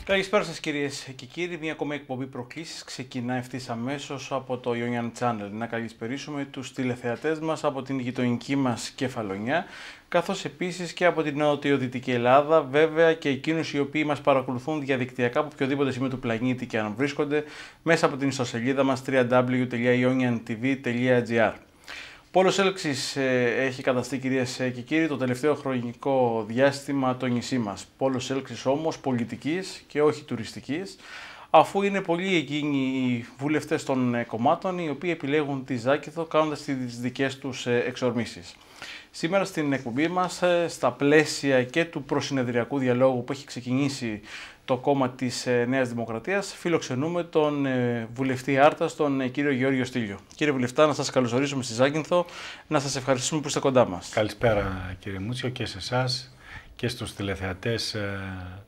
Καλησπέρα σας κυρίες και κύριοι. Μια ακόμα εκπομπή προκλήσεις ξεκινά ευθύς αμέσως από το Ionian Channel. Να καλησπερίσουμε τους τηλεθεατές μας από την γειτονική μας Κεφαλονιά, καθώς επίσης και από την νοτιοδυτική Ελλάδα, βέβαια και εκείνους οι οποίοι μας παρακολουθούν διαδικτυακά από οποιοδήποτε σημείο του πλανήτη και αν βρίσκονται μέσα από την ιστοσελίδα μας www.ioniantv.gr. Πόλος έλξης έχει καταστεί, κυρίες και κύριοι, το τελευταίο χρονικό διάστημα το νησί μας. Πόλος έλξης όμως πολιτικής και όχι τουριστικής, αφού είναι πολλοί εκείνοι οι βουλευτές των κομμάτων οι οποίοι επιλέγουν τη Ζάκυνθο κάνοντας τις δικές τους εξορμήσεις. Σήμερα στην εκπομπή μας, στα πλαίσια και του προσυνεδριακού διαλόγου που έχει ξεκινήσει το κόμμα της Νέας Δημοκρατίας, φιλοξενούμε τον βουλευτή Άρτας, τον κύριο Γεώργιο Στήλιο. Κύριε Βουλευτά, να σας καλωσορίσουμε στη Ζάκυνθο, να σας ευχαριστούμε που είστε κοντά μας. Καλησπέρα κύριε Μούτσιο και σε εσάς και στους τηλεθεατές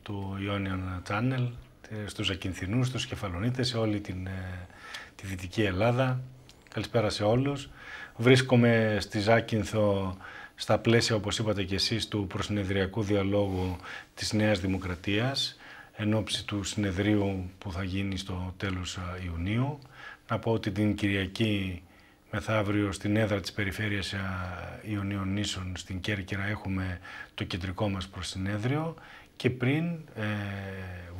του Ionian Channel, στους Ζακυνθινούς, στους Κεφαλονίτες, σε όλη τη Δυτική Ελλάδα. Καλησπέρα σε όλους. Βρίσκομαι στη Ζάκυνθο στα πλαίσια, όπως είπατε και εσείς, του προσυνεδριακού διαλόγου της Νέας Δημοκρατίας, εν ώψη του συνεδρίου που θα γίνει στο τέλος Ιουνίου. Να πω ότι την Κυριακή μεθαύριο στην έδρα της Περιφέρειας Ιωνίων Νήσων στην Κέρκυρα έχουμε το κεντρικό μας προσυνέδριο και πριν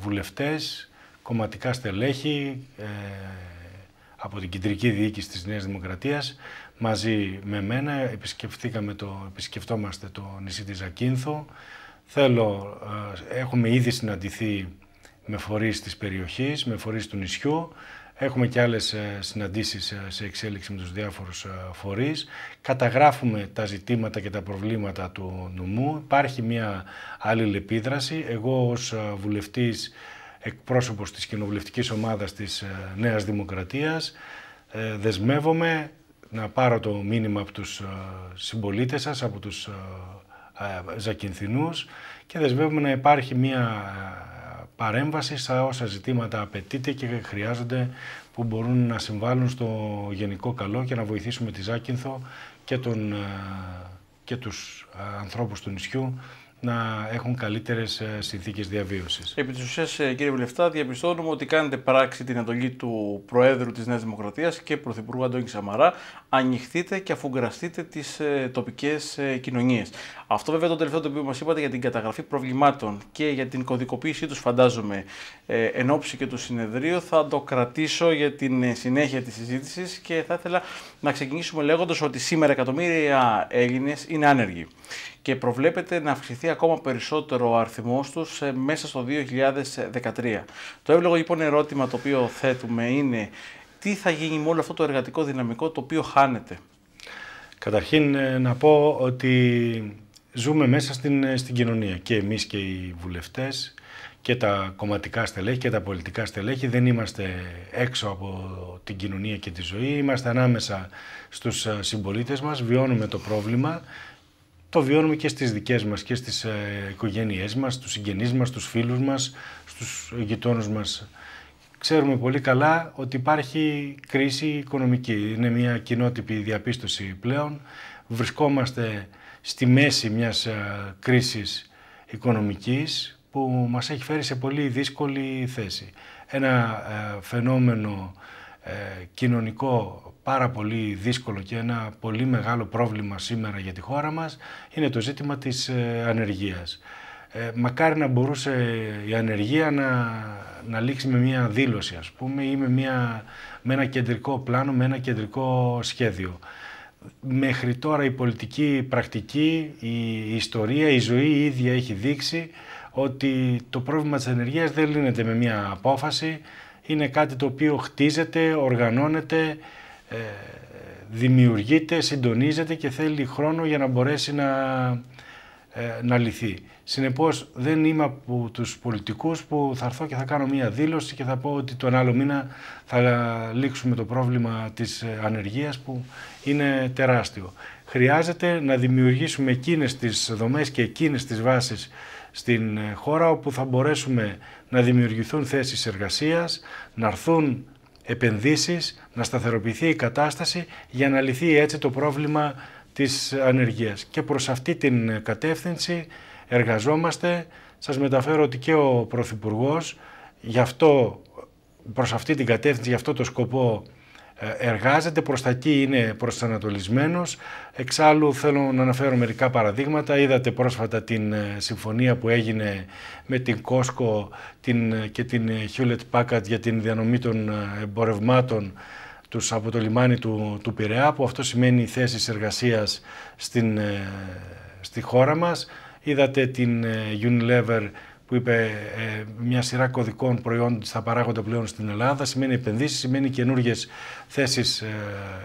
βουλευτές, κομματικά στελέχη από την κεντρική διοίκηση της Νέας Δημοκρατίας μαζί με μένα επισκεφτόμαστε το νησί της Ζακύνθο. Έχουμε ήδη συναντηθεί με φορείς της περιοχής, με φορείς του νησιού. Έχουμε και άλλες συναντήσεις σε εξέλιξη με τους διάφορους φορείς. Καταγράφουμε τα ζητήματα και τα προβλήματα του νομού. Υπάρχει μια αλληλεπίδραση. Εγώ ως βουλευτής, εκπρόσωπος της κοινοβουλευτικής ομάδας της Νέας Δημοκρατίας, δεσμεύομαι να πάρω το μήνυμα από τους συμπολίτες σας, από τους Ζακυνθινούς, και δεσμεύουμε να υπάρχει μια παρέμβαση σε όσα ζητήματα απαιτείται και χρειάζονται, που μπορούν να συμβάλλουν στο γενικό καλό και να βοηθήσουμε τη Ζάκυνθο και τους ανθρώπους του νησιού να έχουν καλύτερες συνθήκες διαβίωσης. Επί της ουσίας, κύριε Βουλευτά, διαπιστώνουμε ότι κάνετε πράξη την εντολή του Προέδρου της Νέας Δημοκρατίας και Πρωθυπουργού Αντώνη Σαμαρά. Ανοιχτείτε και αφουγκραστείτε τις τοπικές κοινωνίες. Αυτό βέβαια το τελευταίο το οποίο μας είπατε για την καταγραφή προβλημάτων και για την κωδικοποίησή τους, φαντάζομαι, εν ώψη και του συνεδρίου, θα το κρατήσω για την συνέχεια της συζήτησης και θα ήθελα να ξεκινήσουμε λέγοντας ότι σήμερα εκατομμύρια Έλληνες είναι άνεργοι και προβλέπεται να αυξηθεί ακόμα περισσότερο ο αριθμός τους μέσα στο 2013. Το εύλογο λοιπόν ερώτημα το οποίο θέτουμε είναι τι θα γίνει με όλο αυτό το εργατικό δυναμικό το οποίο χάνεται. Καταρχήν να πω ότι ζούμε μέσα στην κοινωνία και εμείς και οι βουλευτές και τα κομματικά στελέχη και τα πολιτικά στελέχη. Δεν είμαστε έξω από την κοινωνία και τη ζωή, είμαστε ανάμεσα στους συμπολίτες μας, βιώνουμε το πρόβλημα. Το βιώνουμε και στις δικές μας και στις οικογένειές μας, στους συγγενείς μας, στους φίλους μας, στους γειτόνους μας. Ξέρουμε πολύ καλά ότι υπάρχει κρίση οικονομική. Είναι μια κοινότυπη διαπίστωση πλέον. Βρισκόμαστε στη μέση μιας κρίσης οικονομικής που μας έχει φέρει σε πολύ δύσκολη θέση. Ένα φαινόμενο κοινωνικό πάρα πολύ δύσκολο και ένα πολύ μεγάλο πρόβλημα σήμερα για τη χώρα μας είναι το ζήτημα της ανεργίας. Μακάρι να μπορούσε η ανεργία να λήξει με μια δήλωση, ας πούμε, ή με ένα κεντρικό πλάνο, με ένα κεντρικό σχέδιο. Μέχρι τώρα η πολιτική πρακτική, η ιστορία, η ζωή η ίδια έχει δείξει ότι το πρόβλημα της ανεργίας δεν λύνεται με μια απόφαση. Είναι κάτι το οποίο χτίζεται, οργανώνεται, δημιουργείται, συντονίζεται και θέλει χρόνο για να μπορέσει να λυθεί. Συνεπώς δεν είμαι από τους πολιτικούς που θα έρθω και θα κάνω μία δήλωση και θα πω ότι τον άλλο μήνα θα λήξουμε το πρόβλημα της ανεργίας που είναι τεράστιο. Χρειάζεται να δημιουργήσουμε εκείνες τις δομές και εκείνες τις βάσεις στην χώρα όπου θα μπορέσουμε να δημιουργηθούν θέσεις εργασίας, να έρθουν επενδύσεις, να σταθεροποιηθεί η κατάσταση για να λυθεί έτσι το πρόβλημα της ανεργίας. Και προς αυτή την κατεύθυνση εργαζόμαστε σας μεταφέρω ότι και ο Πρωθυπουργός προς αυτή την κατεύθυνση, για αυτό το σκοπό εργάζεται, προς τα εκεί είναι προσανατολισμένος. Εξάλλου θέλω να αναφέρω μερικά παραδείγματα. Είδατε πρόσφατα την συμφωνία που έγινε με την Costco και την Hewlett Packard για την διανομή των εμπορευμάτων τους από το λιμάνι του Πειραιά, που αυτό σημαίνει θέσεις εργασίας στη χώρα μας. Είδατε την Unilever που είπε μια σειρά κωδικών προϊόντων θα παράγονται πλέον στην Ελλάδα. Σημαίνει επενδύσεις, σημαίνει καινούργιες θέσεις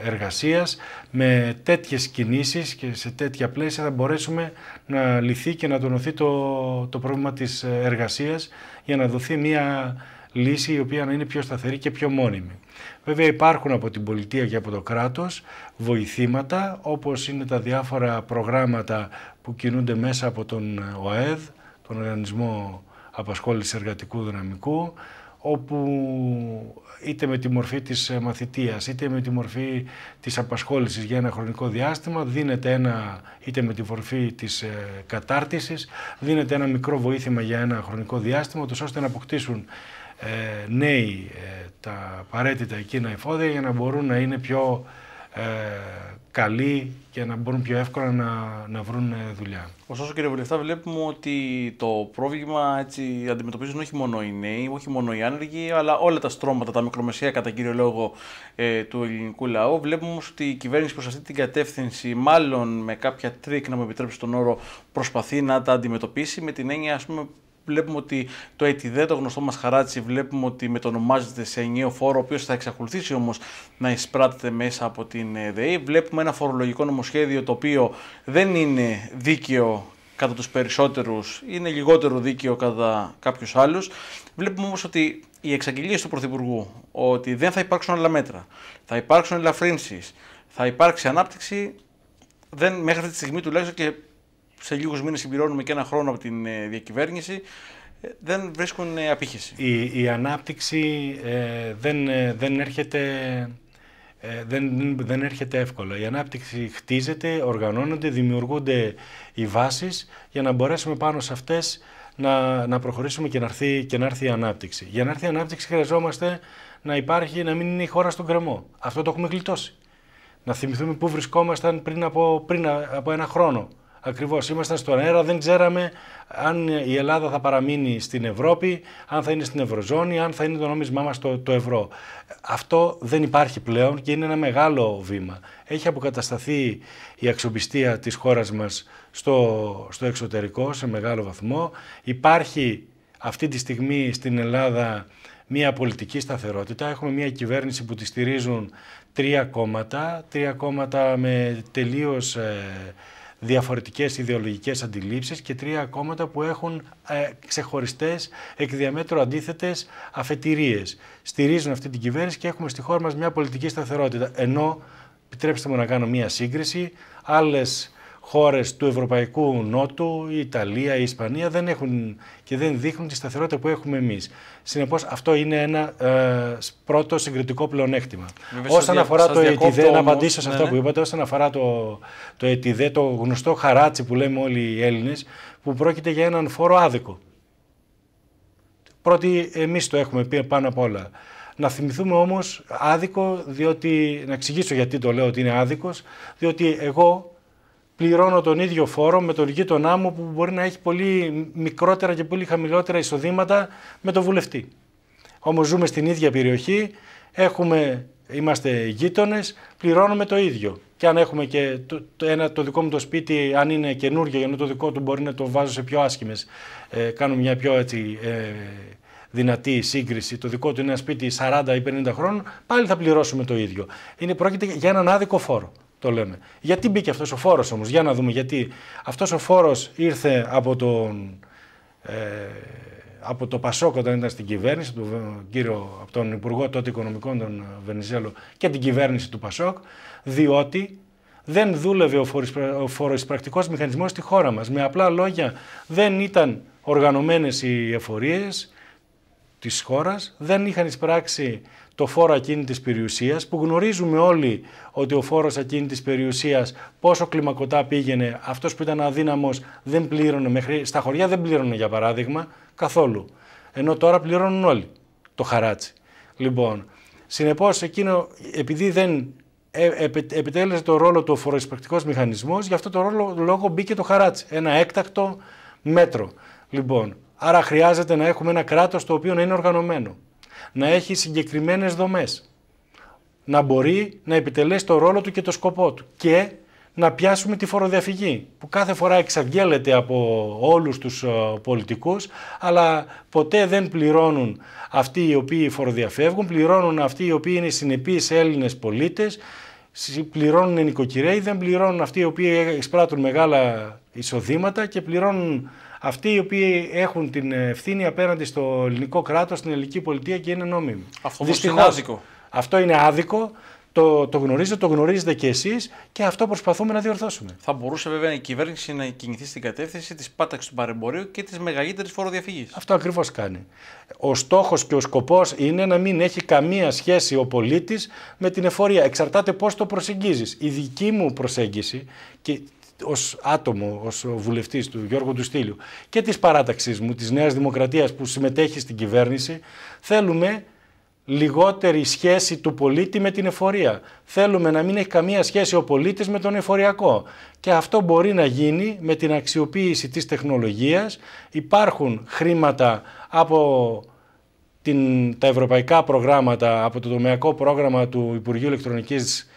εργασίας. Με τέτοιες κινήσεις και σε τέτοια πλαίσια θα μπορέσουμε να λυθεί και να τονωθεί το πρόβλημα της εργασίας, για να δοθεί μια λύση η οποία να είναι πιο σταθερή και πιο μόνιμη. Βέβαια υπάρχουν από την πολιτεία και από το κράτος βοηθήματα, όπως είναι τα διάφορα προγράμματα που κινούνται μέσα από τον ΟΑΕΔ, τον Οργανισμό Απασχόλησης Εργατικού Δυναμικού, όπου είτε με τη μορφή της μαθητείας, είτε με τη μορφή της απασχόλησης για ένα χρονικό διάστημα, δίνεται είτε με τη μορφή της κατάρτισης, δίνεται ένα μικρό βοήθημα για ένα χρονικό διάστημα, ώστε να αποκτήσουν νέοι τα απαραίτητα εκείνα εφόδια για να μπορούν να είναι πιο καλοί και να μπορούν πιο εύκολα να βρουν δουλειά. Ωστόσο, κύριε Βουλευτά, βλέπουμε ότι το πρόβλημα αντιμετωπίζουν όχι μόνο οι νέοι, όχι μόνο οι άνεργοι, αλλά όλα τα στρώματα, τα μικρομεσαία κατά κύριο λόγο του ελληνικού λαού. Βλέπουμε όμως ότι η κυβέρνηση προς αυτή την κατεύθυνση, μάλλον με κάποια τρίκ, να μου επιτρέψει τον όρο, προσπαθεί να τα αντιμετωπίσει, με την έννοια, ας πούμε, βλέπουμε ότι το ΕΤΙΔΕ, το γνωστό μας χαράτσι, βλέπουμε ότι μετονομάζεται σε ενιαίο φόρο, ο οποίος θα εξακολουθήσει όμως να εισπράττεται μέσα από την ΔΕΗ. Βλέπουμε ένα φορολογικό νομοσχέδιο το οποίο δεν είναι δίκαιο κατά τους περισσότερους, είναι λιγότερο δίκαιο κατά κάποιους άλλους. Βλέπουμε όμως ότι οι εξαγγελίες του Πρωθυπουργού ότι δεν θα υπάρξουν άλλα μέτρα, θα υπάρξουν ελαφρύνσεις, θα υπάρξει ανάπτυξη, μέχρι αυτή τη στιγμή τουλάχιστον, και σε λίγους μήνες συμπληρώνουμε και ένα χρόνο από την διακυβέρνηση, δεν βρίσκουν απήχηση. Η ανάπτυξη δεν έρχεται εύκολα. Η ανάπτυξη χτίζεται, οργανώνονται, δημιουργούνται οι βάσεις για να μπορέσουμε πάνω σε αυτές να προχωρήσουμε και να έρθει η ανάπτυξη. Για να έρθει η ανάπτυξη χρειαζόμαστε να μην είναι η χώρα στον κρεμό. Αυτό το έχουμε γλιτώσει. Να θυμηθούμε πού βρισκόμασταν πριν από ένα χρόνο. Ακριβώς, ήμασταν στον αέρα, δεν ξέραμε αν η Ελλάδα θα παραμείνει στην Ευρώπη, αν θα είναι στην Ευρωζώνη, αν θα είναι το νόμισμά μας το ευρώ. Αυτό δεν υπάρχει πλέον και είναι ένα μεγάλο βήμα. Έχει αποκατασταθεί η αξιοπιστία της χώρας μας στο εξωτερικό σε μεγάλο βαθμό. Υπάρχει αυτή τη στιγμή στην Ελλάδα μια πολιτική σταθερότητα. Έχουμε μια κυβέρνηση που τη στηρίζουν τρία κόμματα με τελείως διαφορετικές ιδεολογικές αντιλήψεις και τρία κόμματα που έχουν ξεχωριστές, εκ διαμέτρου αντίθετες αφετηρίες. Στηρίζουν αυτή την κυβέρνηση και έχουμε στη χώρα μας μια πολιτική σταθερότητα. Ενώ, επιτρέψτε μου να κάνω μια σύγκριση, άλλες χώρες του Ευρωπαϊκού Νότου, η Ιταλία, η Ισπανία δεν έχουν και δεν δείχνουν τη σταθερότητα που έχουμε εμείς. Συνεπώς αυτό είναι ένα πρώτο συγκριτικό πλεονέκτημα. Όσον αφορά το ΕΤΙΔΕ, να απαντήσω σε αυτό που είπατε, όσον αφορά το ΕΤΙΔΕ, το γνωστό χαράτσι που λέμε όλοι οι Έλληνες, που πρόκειται για έναν φόρο άδικο. Πρώτοι εμείς το έχουμε πει πάνω απ' όλα. Να θυμηθούμε όμως άδικο, διότι, να εξηγήσω γιατί το λέω ότι είναι άδικος, διότι εγώ πληρώνω τον ίδιο φόρο με τον γείτονά μου που μπορεί να έχει πολύ μικρότερα και πολύ χαμηλότερα εισοδήματα με τον βουλευτή. Όμως ζούμε στην ίδια περιοχή, είμαστε γείτονες, πληρώνουμε το ίδιο. Και αν έχουμε και το δικό μου το σπίτι, αν είναι καινούργιο, ενώ το δικό του μπορεί να το βάζω σε πιο άσχημες, κάνω μια πιο δυνατή σύγκριση, το δικό του είναι ένα σπίτι 40 ή 50 χρόνων, πάλι θα πληρώσουμε το ίδιο. Πρόκειται για έναν άδικο φόρο. Το λέμε. Γιατί μπήκε αυτός ο φόρος όμως, για να δούμε γιατί. Αυτός ο φόρος ήρθε από το Πασόκ όταν ήταν στην κυβέρνηση, από τον Υπουργό τότε Οικονομικών, τον Βενιζέλο, και την κυβέρνηση του Πασόκ, διότι δεν δούλευε ο φοροεισπρακτικός μηχανισμός στη χώρα μας. Με απλά λόγια, δεν ήταν οργανωμένες οι εφορίες της χώρας δεν είχαν εισπράξει το φόρο ακίνητης περιουσίας, που γνωρίζουμε όλοι ότι ο φόρος ακίνητης περιουσίας πόσο κλιμακωτά πήγαινε, αυτός που ήταν αδύναμος δεν πλήρωνε, στα χωριά δεν πλήρωνε για παράδειγμα καθόλου, ενώ τώρα πληρώνουν όλοι το χαράτσι. Λοιπόν, συνεπώς εκείνο, επειδή δεν επιτέλεσε το ρόλο του ο φοροεισπρακτικός μηχανισμός, γι' αυτό το λόγο μπήκε το χαράτσι, ένα έκτακτο μέτρο. Λοιπόν, άρα χρειάζεται να έχουμε ένα κράτος το οποίο να είναι οργανωμένο, να έχει συγκεκριμένες δομές, να μπορεί να επιτελέσει το ρόλο του και το σκοπό του και να πιάσουμε τη φοροδιαφυγή που κάθε φορά εξαγγέλλεται από όλους τους πολιτικούς, αλλά ποτέ δεν πληρώνουν αυτοί οι οποίοι φοροδιαφεύγουν, πληρώνουν αυτοί οι οποίοι είναι συνεπείς Έλληνες πολίτες, πληρώνουν νοικοκυρέοι, δεν πληρώνουν αυτοί οι οποίοι εισπράττουν μεγάλα εισοδήματα και πληρώνουν αυτοί οι οποίοι έχουν την ευθύνη απέναντι στο ελληνικό κράτος, στην ελληνική πολιτεία και είναι νόμιμοι. Αυτό είναι άδικο. Αυτό είναι άδικο, το γνωρίζετε, το γνωρίζετε και εσείς και αυτό προσπαθούμε να διορθώσουμε. Θα μπορούσε βέβαια η κυβέρνηση να κινηθεί στην κατεύθυνση της πάταξης του παρεμπορίου και της μεγαλύτερης φοροδιαφυγής. Αυτό ακριβώς κάνει. Ο στόχος και ο σκοπός είναι να μην έχει καμία σχέση ο πολίτης με την εφορία. Εξαρτάται πώς το προσεγγίζεις. Η δική μου προσέγγιση και ως άτομο, ως βουλευτής του Γιώργου του Στήλιου και της παράταξης μου, της Νέας Δημοκρατίας που συμμετέχει στην κυβέρνηση, θέλουμε λιγότερη σχέση του πολίτη με την εφορία. Θέλουμε να μην έχει καμία σχέση ο πολίτης με τον εφοριακό. Και αυτό μπορεί να γίνει με την αξιοποίηση της τεχνολογίας. Υπάρχουν χρήματα από τα ευρωπαϊκά προγράμματα, από το τομεακό πρόγραμμα του Υπουργείου Ηλεκτρονικής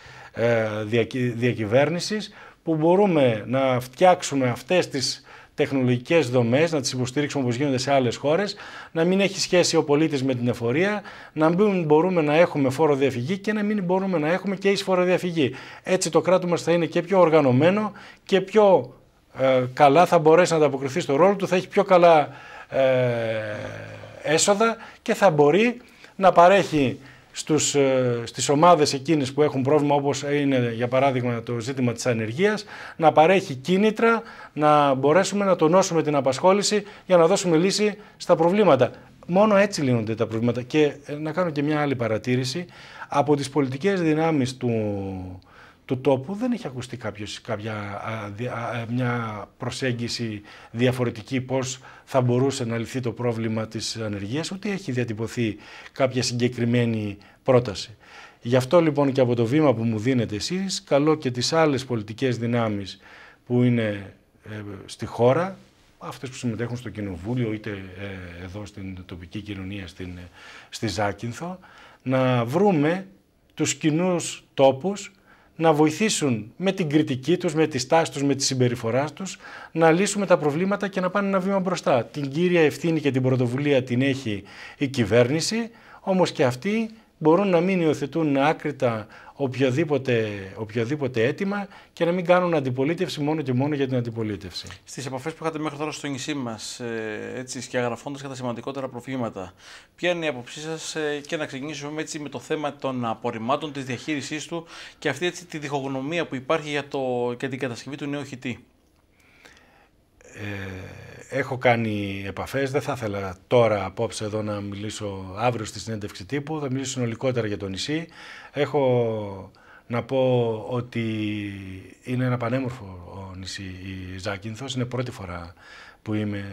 Διακυβέρνησης, που μπορούμε να φτιάξουμε αυτές τις τεχνολογικές δομές, να τις υποστηρίξουμε όπως γίνονται σε άλλες χώρες, να μην έχει σχέση ο πολίτης με την εφορία, να μην μπορούμε να έχουμε φοροδιαφυγή και να μην μπορούμε να έχουμε και εισφοροδιαφυγή. Έτσι το κράτος μας θα είναι και πιο οργανωμένο και πιο καλά θα μπορέσει να ανταποκριθεί στο ρόλο του, θα έχει πιο καλά έσοδα και θα μπορεί να παρέχει στις ομάδες εκείνες που έχουν πρόβλημα, όπως είναι για παράδειγμα το ζήτημα της ανεργίας, να παρέχει κίνητρα, να μπορέσουμε να τονώσουμε την απασχόληση για να δώσουμε λύση στα προβλήματα. Μόνο έτσι λύνονται τα προβλήματα. Και να κάνω και μια άλλη παρατήρηση. Από τις πολιτικές δυνάμεις του τόπου δεν έχει ακουστεί μια προσέγγιση διαφορετική πώς θα μπορούσε να λυθεί το πρόβλημα της ανεργίας, ούτε έχει διατυπωθεί κάποια συγκεκριμένη πρόταση. Γι' αυτό λοιπόν και από το βήμα που μου δίνετε εσείς, καλώ και τις άλλες πολιτικές δυνάμεις που είναι στη χώρα, αυτές που συμμετέχουν στο Κοινοβούλιο είτε εδώ στην τοπική κοινωνία στη Ζάκυνθο, να βρούμε τους κοινούς τόπους, να βοηθήσουν με την κριτική τους, με τη στάση τους, με τη συμπεριφορά τους, να λύσουμε τα προβλήματα και να πάνε ένα βήμα μπροστά. Την κύρια ευθύνη και την πρωτοβουλία την έχει η κυβέρνηση, όμως και αυτοί μπορούν να μην υιοθετούν άκρητα οποιοδήποτε αίτημα και να μην κάνουν αντιπολίτευση μόνο και μόνο για την αντιπολίτευση. Στις επαφές που είχατε μέχρι τώρα στο νησί μας, έτσι σκιαγραφώντας για τα σημαντικότερα προβλήματα, ποια είναι η άποψή σας και να ξεκινήσουμε έτσι με το θέμα των απορριμμάτων, της διαχείρισής του και αυτή έτσι, τη διχογνωμία που υπάρχει για την κατασκευή του νέου χιτή. Έχω κάνει επαφές, δεν θα ήθελα τώρα απόψε εδώ να μιλήσω αύριο στη συνέντευξη τύπου, θα μιλήσω συνολικότερα για το νησί. Έχω να πω ότι είναι ένα πανέμορφο νησί η Ζάκυνθος, είναι πρώτη φορά που είμαι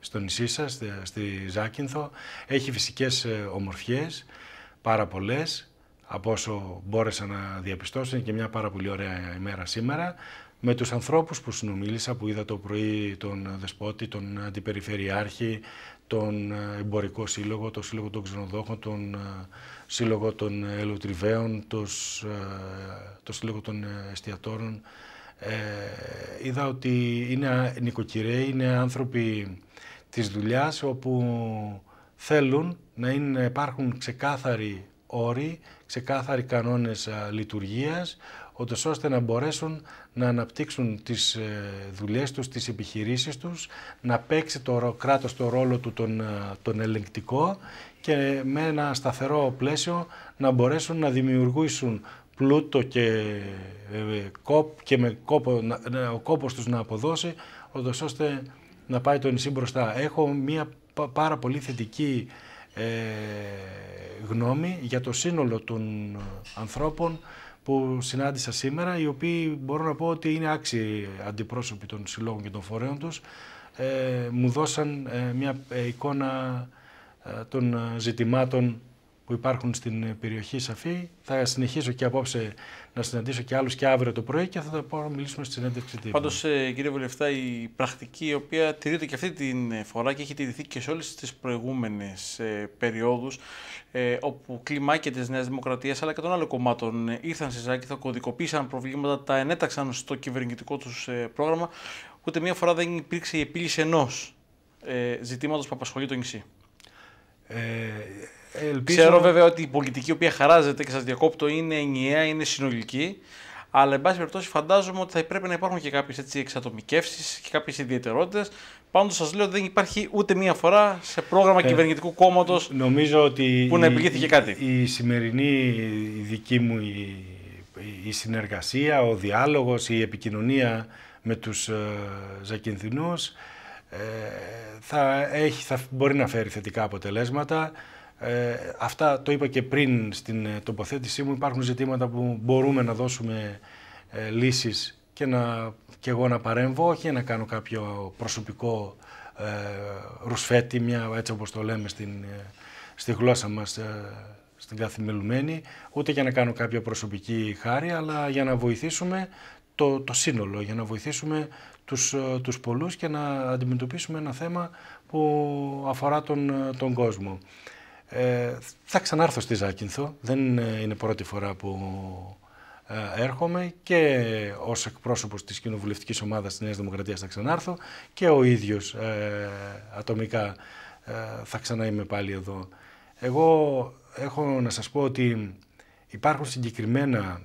στο νησί σας, στη Ζάκυνθο. Έχει φυσικές ομορφιές, πάρα πολλές, από όσο μπόρεσα να διαπιστώσω, είναι και μια πάρα πολύ ωραία ημέρα σήμερα. Με τους ανθρώπους που συνομίλησα, που είδα το πρωί τον Δεσπότη, τον Αντιπεριφερειάρχη, τον Εμπορικό Σύλλογο, τον Σύλλογο των Ξενοδόχων, τον Σύλλογο των Ελαιοτριβαίων, τον Σύλλογο των Εστιατόρων, είδα ότι είναι νοικοκυρέοι, είναι άνθρωποι της δουλειάς, όπου θέλουν να υπάρχουν ξεκάθαροι όροι, ξεκάθαροι κανόνες λειτουργίας, ώστε να μπορέσουν να αναπτύξουν τις δουλειές τους, τις επιχειρήσεις τους, να παίξει το κράτος το ρόλο του τον ελεγκτικό και με ένα σταθερό πλαίσιο να μπορέσουν να δημιουργήσουν πλούτο και με ο κόπος τους να αποδώσει, ώστε να πάει το νησί μπροστά. Έχω μία πάρα πολύ θετική γνώμη για το σύνολο των ανθρώπων που συνάντησα σήμερα, οι οποίοι μπορώ να πω ότι είναι άξιοι αντιπρόσωποι των συλλόγων και των φορέων τους. Μου δώσαν μια εικόνα των ζητημάτων που υπάρχουν στην περιοχή Σαφή. Θα συνεχίσω και απόψε να συναντήσω και άλλους και αύριο το πρωί και θα τα μιλήσουμε στη συνέντευξη τύπου. Πάντως, κύριε Βουλευτά, η πρακτική η οποία τηρείται και αυτή την φορά και έχει τηρηθεί και σε όλες τις προηγούμενες περιόδους, όπου κλιμάκια της Νέας Δημοκρατίας αλλά και των άλλων κομμάτων ήρθαν στη Ζάκυνθο, κωδικοποίησαν προβλήματα, τα ενέταξαν στο κυβερνητικό τους πρόγραμμα, ούτε μία φορά δεν υπήρξε η επίλυση ενός ζητήματος που απασχολεί το νησί. Ξέρω βέβαια ότι η πολιτική η οποία χαράζεται, και σας διακόπτω, είναι ενιαία, είναι συνολική, αλλά εν πάση περιπτώσει φαντάζομαι ότι θα πρέπει να υπάρχουν και κάποιες εξατομικεύσεις και κάποιες ιδιαιτερότητες. Πάντως σας λέω ότι δεν υπάρχει ούτε μία φορά σε πρόγραμμα κυβερνητικού κόμματος που να επιλύθηκε κάτι. Η σημερινή δική μου η συνεργασία, ο διάλογος, η επικοινωνία με τους Ζακυνθινούς θα μπορεί να φέρει θετικά αποτελέσματα. Αυτά το είπα και πριν στην τοποθέτησή μου. Υπάρχουν ζητήματα που μπορούμε να δώσουμε λύσεις και εγώ να παρέμβω, όχι να κάνω κάποιο προσωπικό ρουσφέτη, έτσι όπως το λέμε στη γλώσσα μας, στην καθημερινή, ούτε για να κάνω κάποια προσωπική χάρη, αλλά για να βοηθήσουμε το σύνολο, για να βοηθήσουμε τους πολλούς και να αντιμετωπίσουμε ένα θέμα που αφορά τον κόσμο. Θα ξανάρθω στη Ζάκυνθο, δεν είναι πρώτη φορά που έρχομαι, και ως εκπρόσωπος της κοινοβουλευτικής ομάδας της Νέας Δημοκρατίας θα ξανάρθω, και ο ίδιος ατομικά θα ξανά είμαι πάλι εδώ. Εγώ έχω να σας πω ότι υπάρχουν συγκεκριμένα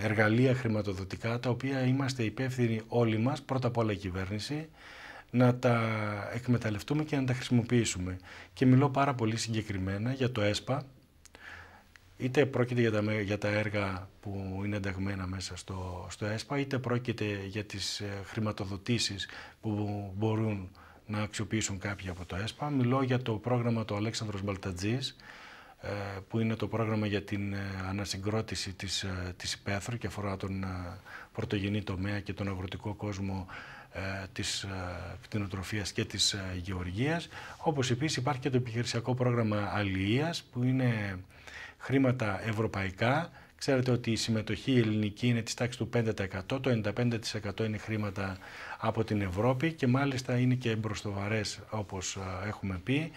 εργαλεία χρηματοδοτικά, τα οποία είμαστε υπεύθυνοι όλοι μας, πρώτα απ' όλα η κυβέρνηση, να τα εκμεταλλευτούμε και να τα χρησιμοποιήσουμε. Και μιλώ πάρα πολύ συγκεκριμένα για το ΕΣΠΑ, είτε πρόκειται για τα έργα που είναι ενταγμένα μέσα στο ΕΣΠΑ, είτε πρόκειται για τις χρηματοδοτήσεις που μπορούν να αξιοποιήσουν κάποιοι από το ΕΣΠΑ. Μιλώ για το πρόγραμμα του Αλέξανδρος Μπαλτατζής, που είναι το πρόγραμμα για την ανασυγκρότηση της υπαίθρου και αφορά τον πρωτογενή τομέα και τον αγροτικό κόσμο της κτηνοτροφίας και της γεωργίας. Όπως επίσης υπάρχει και το επιχειρησιακό πρόγραμμα αλληλείας, που είναι χρήματα ευρωπαϊκά. Ξέρετε ότι η συμμετοχή ελληνική είναι της τάξης του 5%, το 95% είναι χρήματα από την Ευρώπη, και μάλιστα είναι και μπροστοβαρές, όπως έχουμε πει.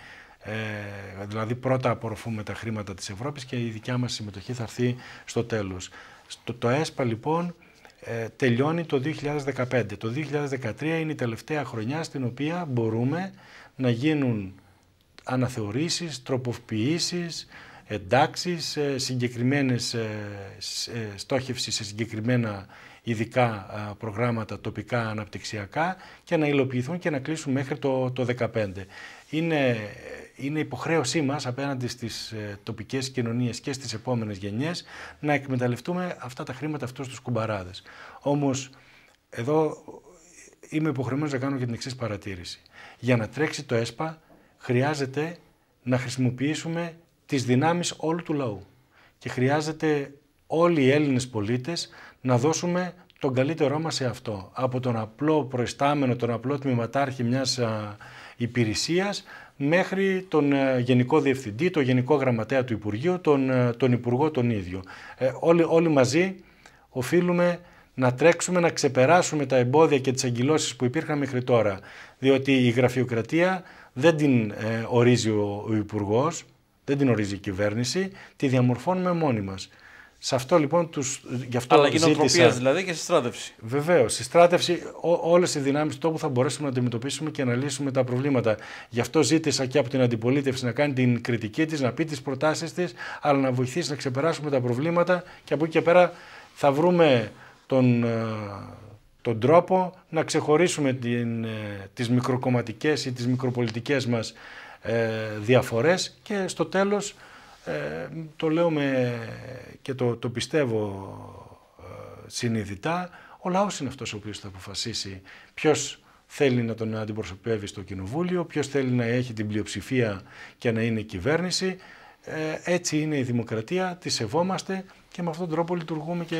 Δηλαδή πρώτα απορροφούμε τα χρήματα της Ευρώπης και η δικιά μας συμμετοχή θα έρθει στο τέλος. Το ΕΣΠΑ λοιπόν τελειώνει το 2015. Το 2013 είναι η τελευταία χρονιά στην οποία μπορούμε να γίνουν αναθεωρήσεις, τροποποιήσεις, εντάξεις, συγκεκριμένες στόχευση σε συγκεκριμένα ειδικά προγράμματα τοπικά αναπτυξιακά, και να υλοποιηθούν και να κλείσουν μέχρι το 2015. Είναι υποχρέωσή μας απέναντι στις τοπικές κοινωνίες και στις επόμενες γενιές να εκμεταλλευτούμε αυτά τα χρήματα, αυτούς τους κουμπαράδες. Όμως εδώ είμαι υποχρεωμένος να κάνω και την εξής παρατήρηση. Για να τρέξει το ΕΣΠΑ χρειάζεται να χρησιμοποιήσουμε τις δυνάμεις όλου του λαού, και χρειάζεται όλοι οι Έλληνες πολίτες να δώσουμε τον καλύτερό μας σε αυτό. Από τον απλό προϊστάμενο, τον απλό τμήματάρχη μιας υπηρεσίας, μέχρι τον Γενικό Διευθυντή, τον Γενικό Γραμματέα του Υπουργείου, τον Υπουργό τον ίδιο. Όλοι μαζί οφείλουμε να τρέξουμε, να ξεπεράσουμε τα εμπόδια και τις αγκυλώσεις που υπήρχαν μέχρι τώρα. Διότι η γραφειοκρατία δεν την ορίζει ο Υπουργός, δεν την ορίζει η κυβέρνηση, τη διαμορφώνουμε μόνοι μας. Σε αυτό λοιπόν γι' αυτό αλλά κοινοτροπίας δηλαδή και στη στράτευση. Βεβαίως, στη στράτευση όλες οι δυνάμεις του τόπου θα μπορέσουμε να αντιμετωπίσουμε και να λύσουμε τα προβλήματα. Γι' αυτό ζήτησα και από την αντιπολίτευση να κάνει την κριτική της, να πει τις προτάσεις της, αλλά να βοηθήσει να ξεπεράσουμε τα προβλήματα, και από εκεί και πέρα θα βρούμε τον τρόπο να ξεχωρίσουμε τις μικροκομματικές ή τις μικροπολιτικές μας διαφορές, και στο τέλος το λέω και το πιστεύω συνειδητά, ο λαός είναι αυτός ο οποίος θα αποφασίσει ποιος θέλει να τον αντιπροσωπεύει στο κοινοβούλιο, ποιος θέλει να έχει την πλειοψηφία και να είναι κυβέρνηση. Έτσι είναι η δημοκρατία, τη σεβόμαστε και με αυτόν τον τρόπο λειτουργούμε και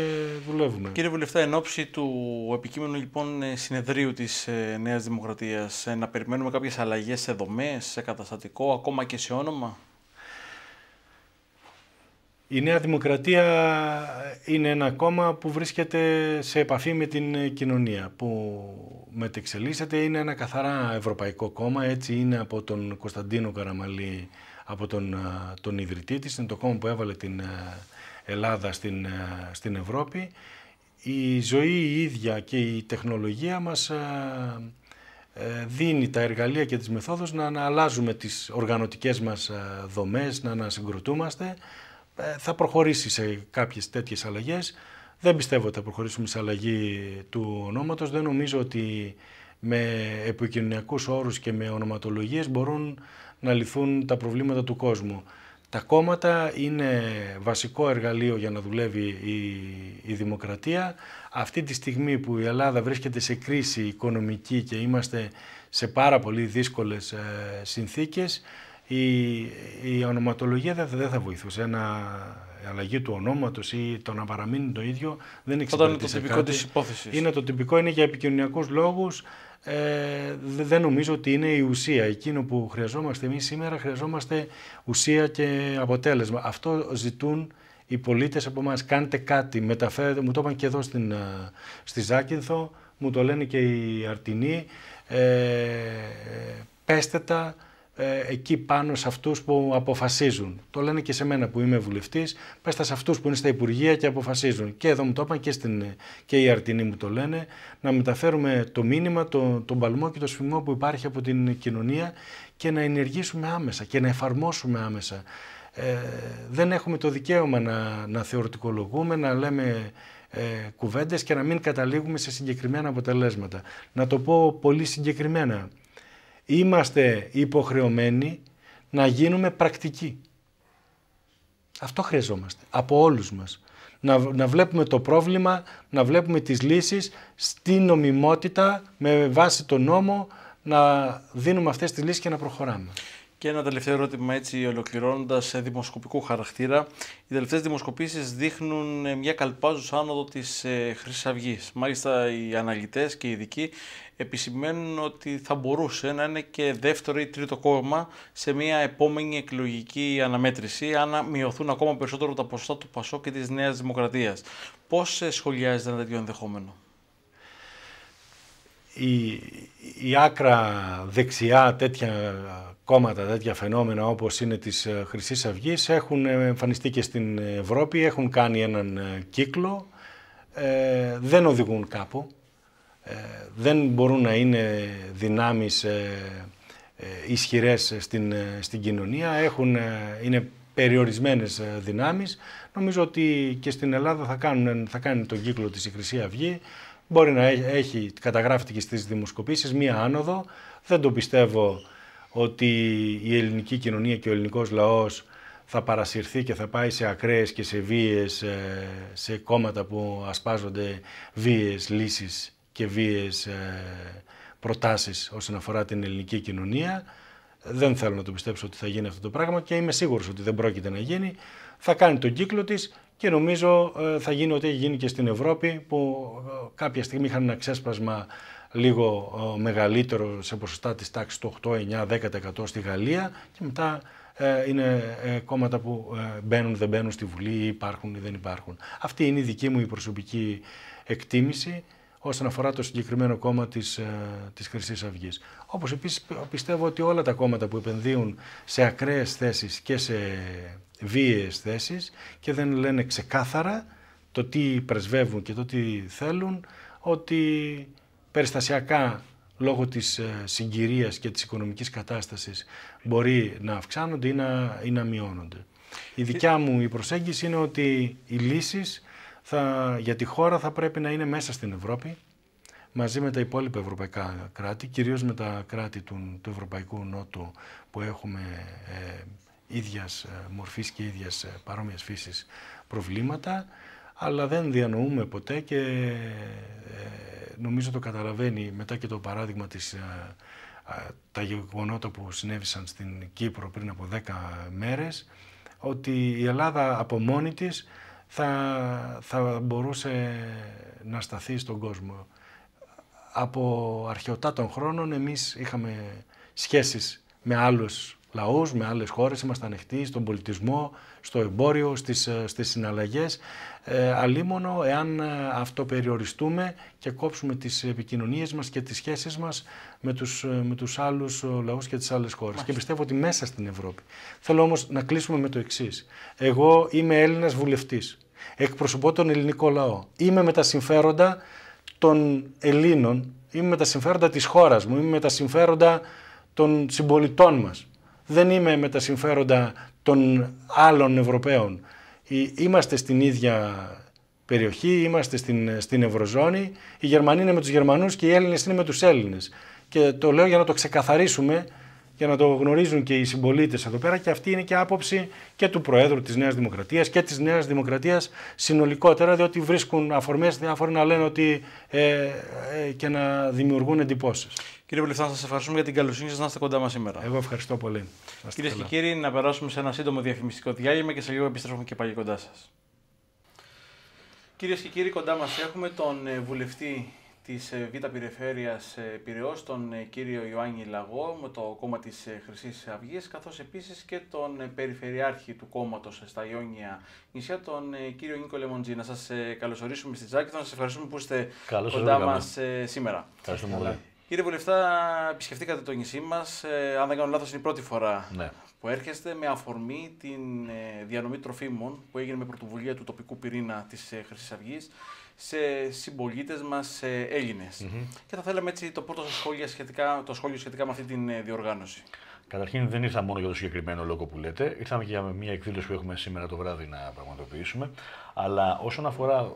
δουλεύουμε. Κύριε Βουλευτά, εν ώψη του επικείμενου λοιπόν συνεδρίου της Νέας Δημοκρατίας, να περιμένουμε κάποιες αλλαγές σε δομές, σε καταστατικό, ακόμα και σε όνομα? Η Νέα Δημοκρατία είναι ένα κόμμα που βρίσκεται σε επαφή με την κοινωνία, που μετεξελίσσεται, είναι ένα καθαρά ευρωπαϊκό κόμμα, έτσι είναι από τον Κωνσταντίνο Καραμαλή, από τον ιδρυτή της, είναι το κόμμα που έβαλε την Ελλάδα στην Ευρώπη. Η ζωή η ίδια και η τεχνολογία μας δίνει τα εργαλεία και τις μεθόδους να αλλάζουμε τις οργανωτικές μας δομές, να ανασυγκροτούμαστε. Θα προχωρήσει σε κάποιες τέτοιες αλλαγές. Δεν πιστεύω ότι θα προχωρήσουμε σε αλλαγή του ονόματος. Δεν νομίζω ότι με επικοινωνιακούς όρους και με ονοματολογίες μπορούν να λυθούν τα προβλήματα του κόσμου. Τα κόμματα είναι βασικό εργαλείο για να δουλεύει η δημοκρατία. Αυτή τη στιγμή που η Ελλάδα βρίσκεται σε κρίση οικονομική και είμαστε σε πάρα πολύ δύσκολες συνθήκες, η ονοματολογία δεν θα βοηθούσε. Η αλλαγή του ονόματος ή το να παραμείνει το ίδιο δεν εξυπηρετεί σε κάτι. Είναι το τυπικό της υπόθεσης. Είναι το τυπικό, είναι για επικοινωνιακούς λόγους. Δεν νομίζω ότι είναι η ουσία. Εκείνο που χρειαζόμαστε εμείς σήμερα, χρειαζόμαστε ουσία και αποτέλεσμα. Αυτό ζητούν οι πολίτες από εμάς. Κάντε κάτι, μεταφέρετε. Μου το είπαν και εδώ στη Ζάκυνθο, μου το λένε και οι Αρτινοί. Πέστε τα εκεί πάνω σε αυτούς που αποφασίζουν. Το λένε και σε μένα που είμαι βουλευτής. Πέστε σε αυτούς που είναι στα Υπουργεία και αποφασίζουν. Και εδώ μου το είπαν και οι Αρτινοί μου το λένε. Να μεταφέρουμε το μήνυμα, τον παλμό και το σφιγμό που υπάρχει από την κοινωνία και να ενεργήσουμε άμεσα και να εφαρμόσουμε άμεσα. Δεν έχουμε το δικαίωμα να θεωρητικολογούμε, να λέμε κουβέντες και να μην καταλήγουμε σε συγκεκριμένα αποτελέσματα. Να το πω πολύ συγκεκριμένα. Είμαστε υποχρεωμένοι να γίνουμε πρακτικοί. Αυτό χρειαζόμαστε από όλους μας. Να βλέπουμε το πρόβλημα, να βλέπουμε τις λύσεις στην νομιμότητα, με βάση τον νόμο, να δίνουμε αυτές τις λύσεις και να προχωράμε. Και ένα τελευταίο ερώτημα, έτσι ολοκληρώνοντας, δημοσκοπικού χαρακτήρα. Οι τελευταίες δημοσκοπήσεις δείχνουν μια καλπάζουσα άνοδο της Χρυσής Αυγής. Μάλιστα οι αναλυτές και οι ειδικοί επισημαίνουν ότι θα μπορούσε να είναι και δεύτερο ή τρίτο κόμμα σε μια επόμενη εκλογική αναμέτρηση, αν μειωθούν ακόμα περισσότερο τα ποσοστά του ΠΑΣΟΚ και της Νέας Δημοκρατίας. Πώς σχολιάζεται ένα τέτοιο ενδεχόμενο? Η άκρα δεξιά τέτοια κόμματα, τέτοια φαινόμενα όπως είναι της Χρυσής Αυγής έχουν εμφανιστεί και στην Ευρώπη, έχουν κάνει έναν κύκλο, δεν οδηγούν κάπου, δεν μπορούν να είναι δυνάμεις ισχυρές στην κοινωνία, είναι περιορισμένες δυνάμεις. Νομίζω ότι και στην Ελλάδα θα κάνει τον κύκλο της η Χρυσή Αυγή. Μπορεί να έχει, καταγράφεται και στις δημοσκοπήσεις, μία άνοδο. Δεν το πιστεύω ότι η ελληνική κοινωνία και ο ελληνικός λαός θα παρασυρθεί και θα πάει σε ακραίες και σε βίαιες, σε κόμματα που ασπάζονται βίαιες λύσεις και βίαιες προτάσεις όσον αφορά την ελληνική κοινωνία. Δεν θέλω να το πιστέψω ότι θα γίνει αυτό το πράγμα και είμαι σίγουρος ότι δεν πρόκειται να γίνει. Θα κάνει τον κύκλο της και νομίζω θα γίνει ό,τι έχει γίνει και στην Ευρώπη, που κάποια στιγμή είχαν ένα ξέσπασμα λίγο μεγαλύτερο σε ποσοστά της τάξης του 8, 9, 10% στη Γαλλία και μετά είναι κόμματα που μπαίνουν, δεν μπαίνουν στη Βουλή, υπάρχουν ή δεν υπάρχουν. Αυτή είναι η δική μου η προσωπική εκτίμηση όσον αφορά το συγκεκριμένο κόμμα της Χρυσής Αυγής. Όπως επίσης πιστεύω ότι όλα τα κόμματα που επενδύουν σε ακραίες θέσεις και σε βίαιες θέσεις και δεν λένε ξεκάθαρα το τι πρεσβεύουν και το τι θέλουν, ότι περιστασιακά λόγω της συγκυρίας και της οικονομικής κατάστασης μπορεί να αυξάνονται ή να μειώνονται. Η δικιά μου η προσέγγιση είναι ότι οι λύσεις για τη χώρα θα πρέπει να είναι μέσα στην Ευρώπη, μαζί με τα υπόλοιπα ευρωπαϊκά κράτη, κυρίως με τα κράτη του Ευρωπαϊκού Νότου που έχουμε ίδιας μορφής και ίδιας παρόμοιας φύσης προβλήματα, αλλά δεν διανοούμε ποτέ και νομίζω το καταλαβαίνει μετά και το παράδειγμα τα γεγονότα που συνέβησαν στην Κύπρο πριν από 10 μέρες, ότι η Ελλάδα από μόνη της θα μπορούσε να σταθεί στον κόσμο. Από αρχαιοτά των χρόνων εμείς είχαμε σχέσεις με άλλους λαούς, με άλλες χώρες, είμαστε ανοιχτοί στον πολιτισμό, στο εμπόριο, στις συναλλαγές, αλίμονο εάν αυτό περιοριστούμε και κόψουμε τις επικοινωνίες μας και τις σχέσεις μας με τους άλλους λαούς και τις άλλες χώρες. Και πιστεύω ότι μέσα στην Ευρώπη. Θέλω όμως να κλείσουμε με το εξής. Εγώ είμαι Έλληνας βουλευτής, εκπροσωπώ τον ελληνικό λαό, είμαι με τα συμφέροντα των Ελλήνων, είμαι με τα συμφέροντα της χώρας μου, είμαι με τα συμφέροντα των συμπολιτών μας. Δεν είμαι με τα συμφέροντα των άλλων Ευρωπαίων. Είμαστε στην ίδια περιοχή, είμαστε στην Ευρωζώνη, οι Γερμανοί είναι με τους Γερμανούς και οι Έλληνες είναι με τους Έλληνες. Και το λέω για να το ξεκαθαρίσουμε, για να το γνωρίζουν και οι συμπολίτες εδώ πέρα, και αυτή είναι και άποψη και του Προέδρου της Νέας Δημοκρατίας και της Νέας Δημοκρατίας συνολικότερα, διότι βρίσκουν αφορμές διάφοροι να λένε ότι και να δημιουργούν εντυπώσεις. Κύριε Βουλευτά, σας ευχαριστούμε για την καλοσύνη σας να είστε κοντά μας σήμερα. Εγώ ευχαριστώ πολύ. Κυρίες και κύριοι, να περάσουμε σε ένα σύντομο διαφημιστικό διάλειμμα και σε λίγο επιστρέφουμε και πάλι κοντά σας. Κυρίες και κύριοι, κοντά μας έχουμε τον βουλευτή της Β' Περιφέρειας Πειραιώς, τον κύριο Ιωάννη Λαγό, με το κόμμα της Χρυσής Αυγής, καθώς επίσης και τον περιφερειάρχη του κόμματος στα Ιόνια νησιά, τον κύριο Νίκο Λεμοντζή. Να σας καλωσορίσουμε στη Ζάκη, να σας ευχαριστούμε που είστε κοντά μας σήμερα. Ευχαριστούμε πολύ. Κύριε Βουλευτά, επισκεφτήκατε το νησί μας, αν δεν κάνω λάθος είναι η πρώτη φορά που έρχεστε, με αφορμή την διανομή τροφίμων που έγινε με πρωτοβουλία του τοπικού πυρήνα της Χρυσής Αυγής σε συμπολίτες μας Έλληνες. Και θα θέλαμε έτσι το πρώτο σχόλιο σχετικά με αυτή την διοργάνωση. Καταρχήν δεν ήρθα μόνο για το συγκεκριμένο λόγο που λέτε, ήρθαμε και για μια εκδήλωση που έχουμε σήμερα το βράδυ να πραγματοποιήσουμε. Αλλά όσον αφορά,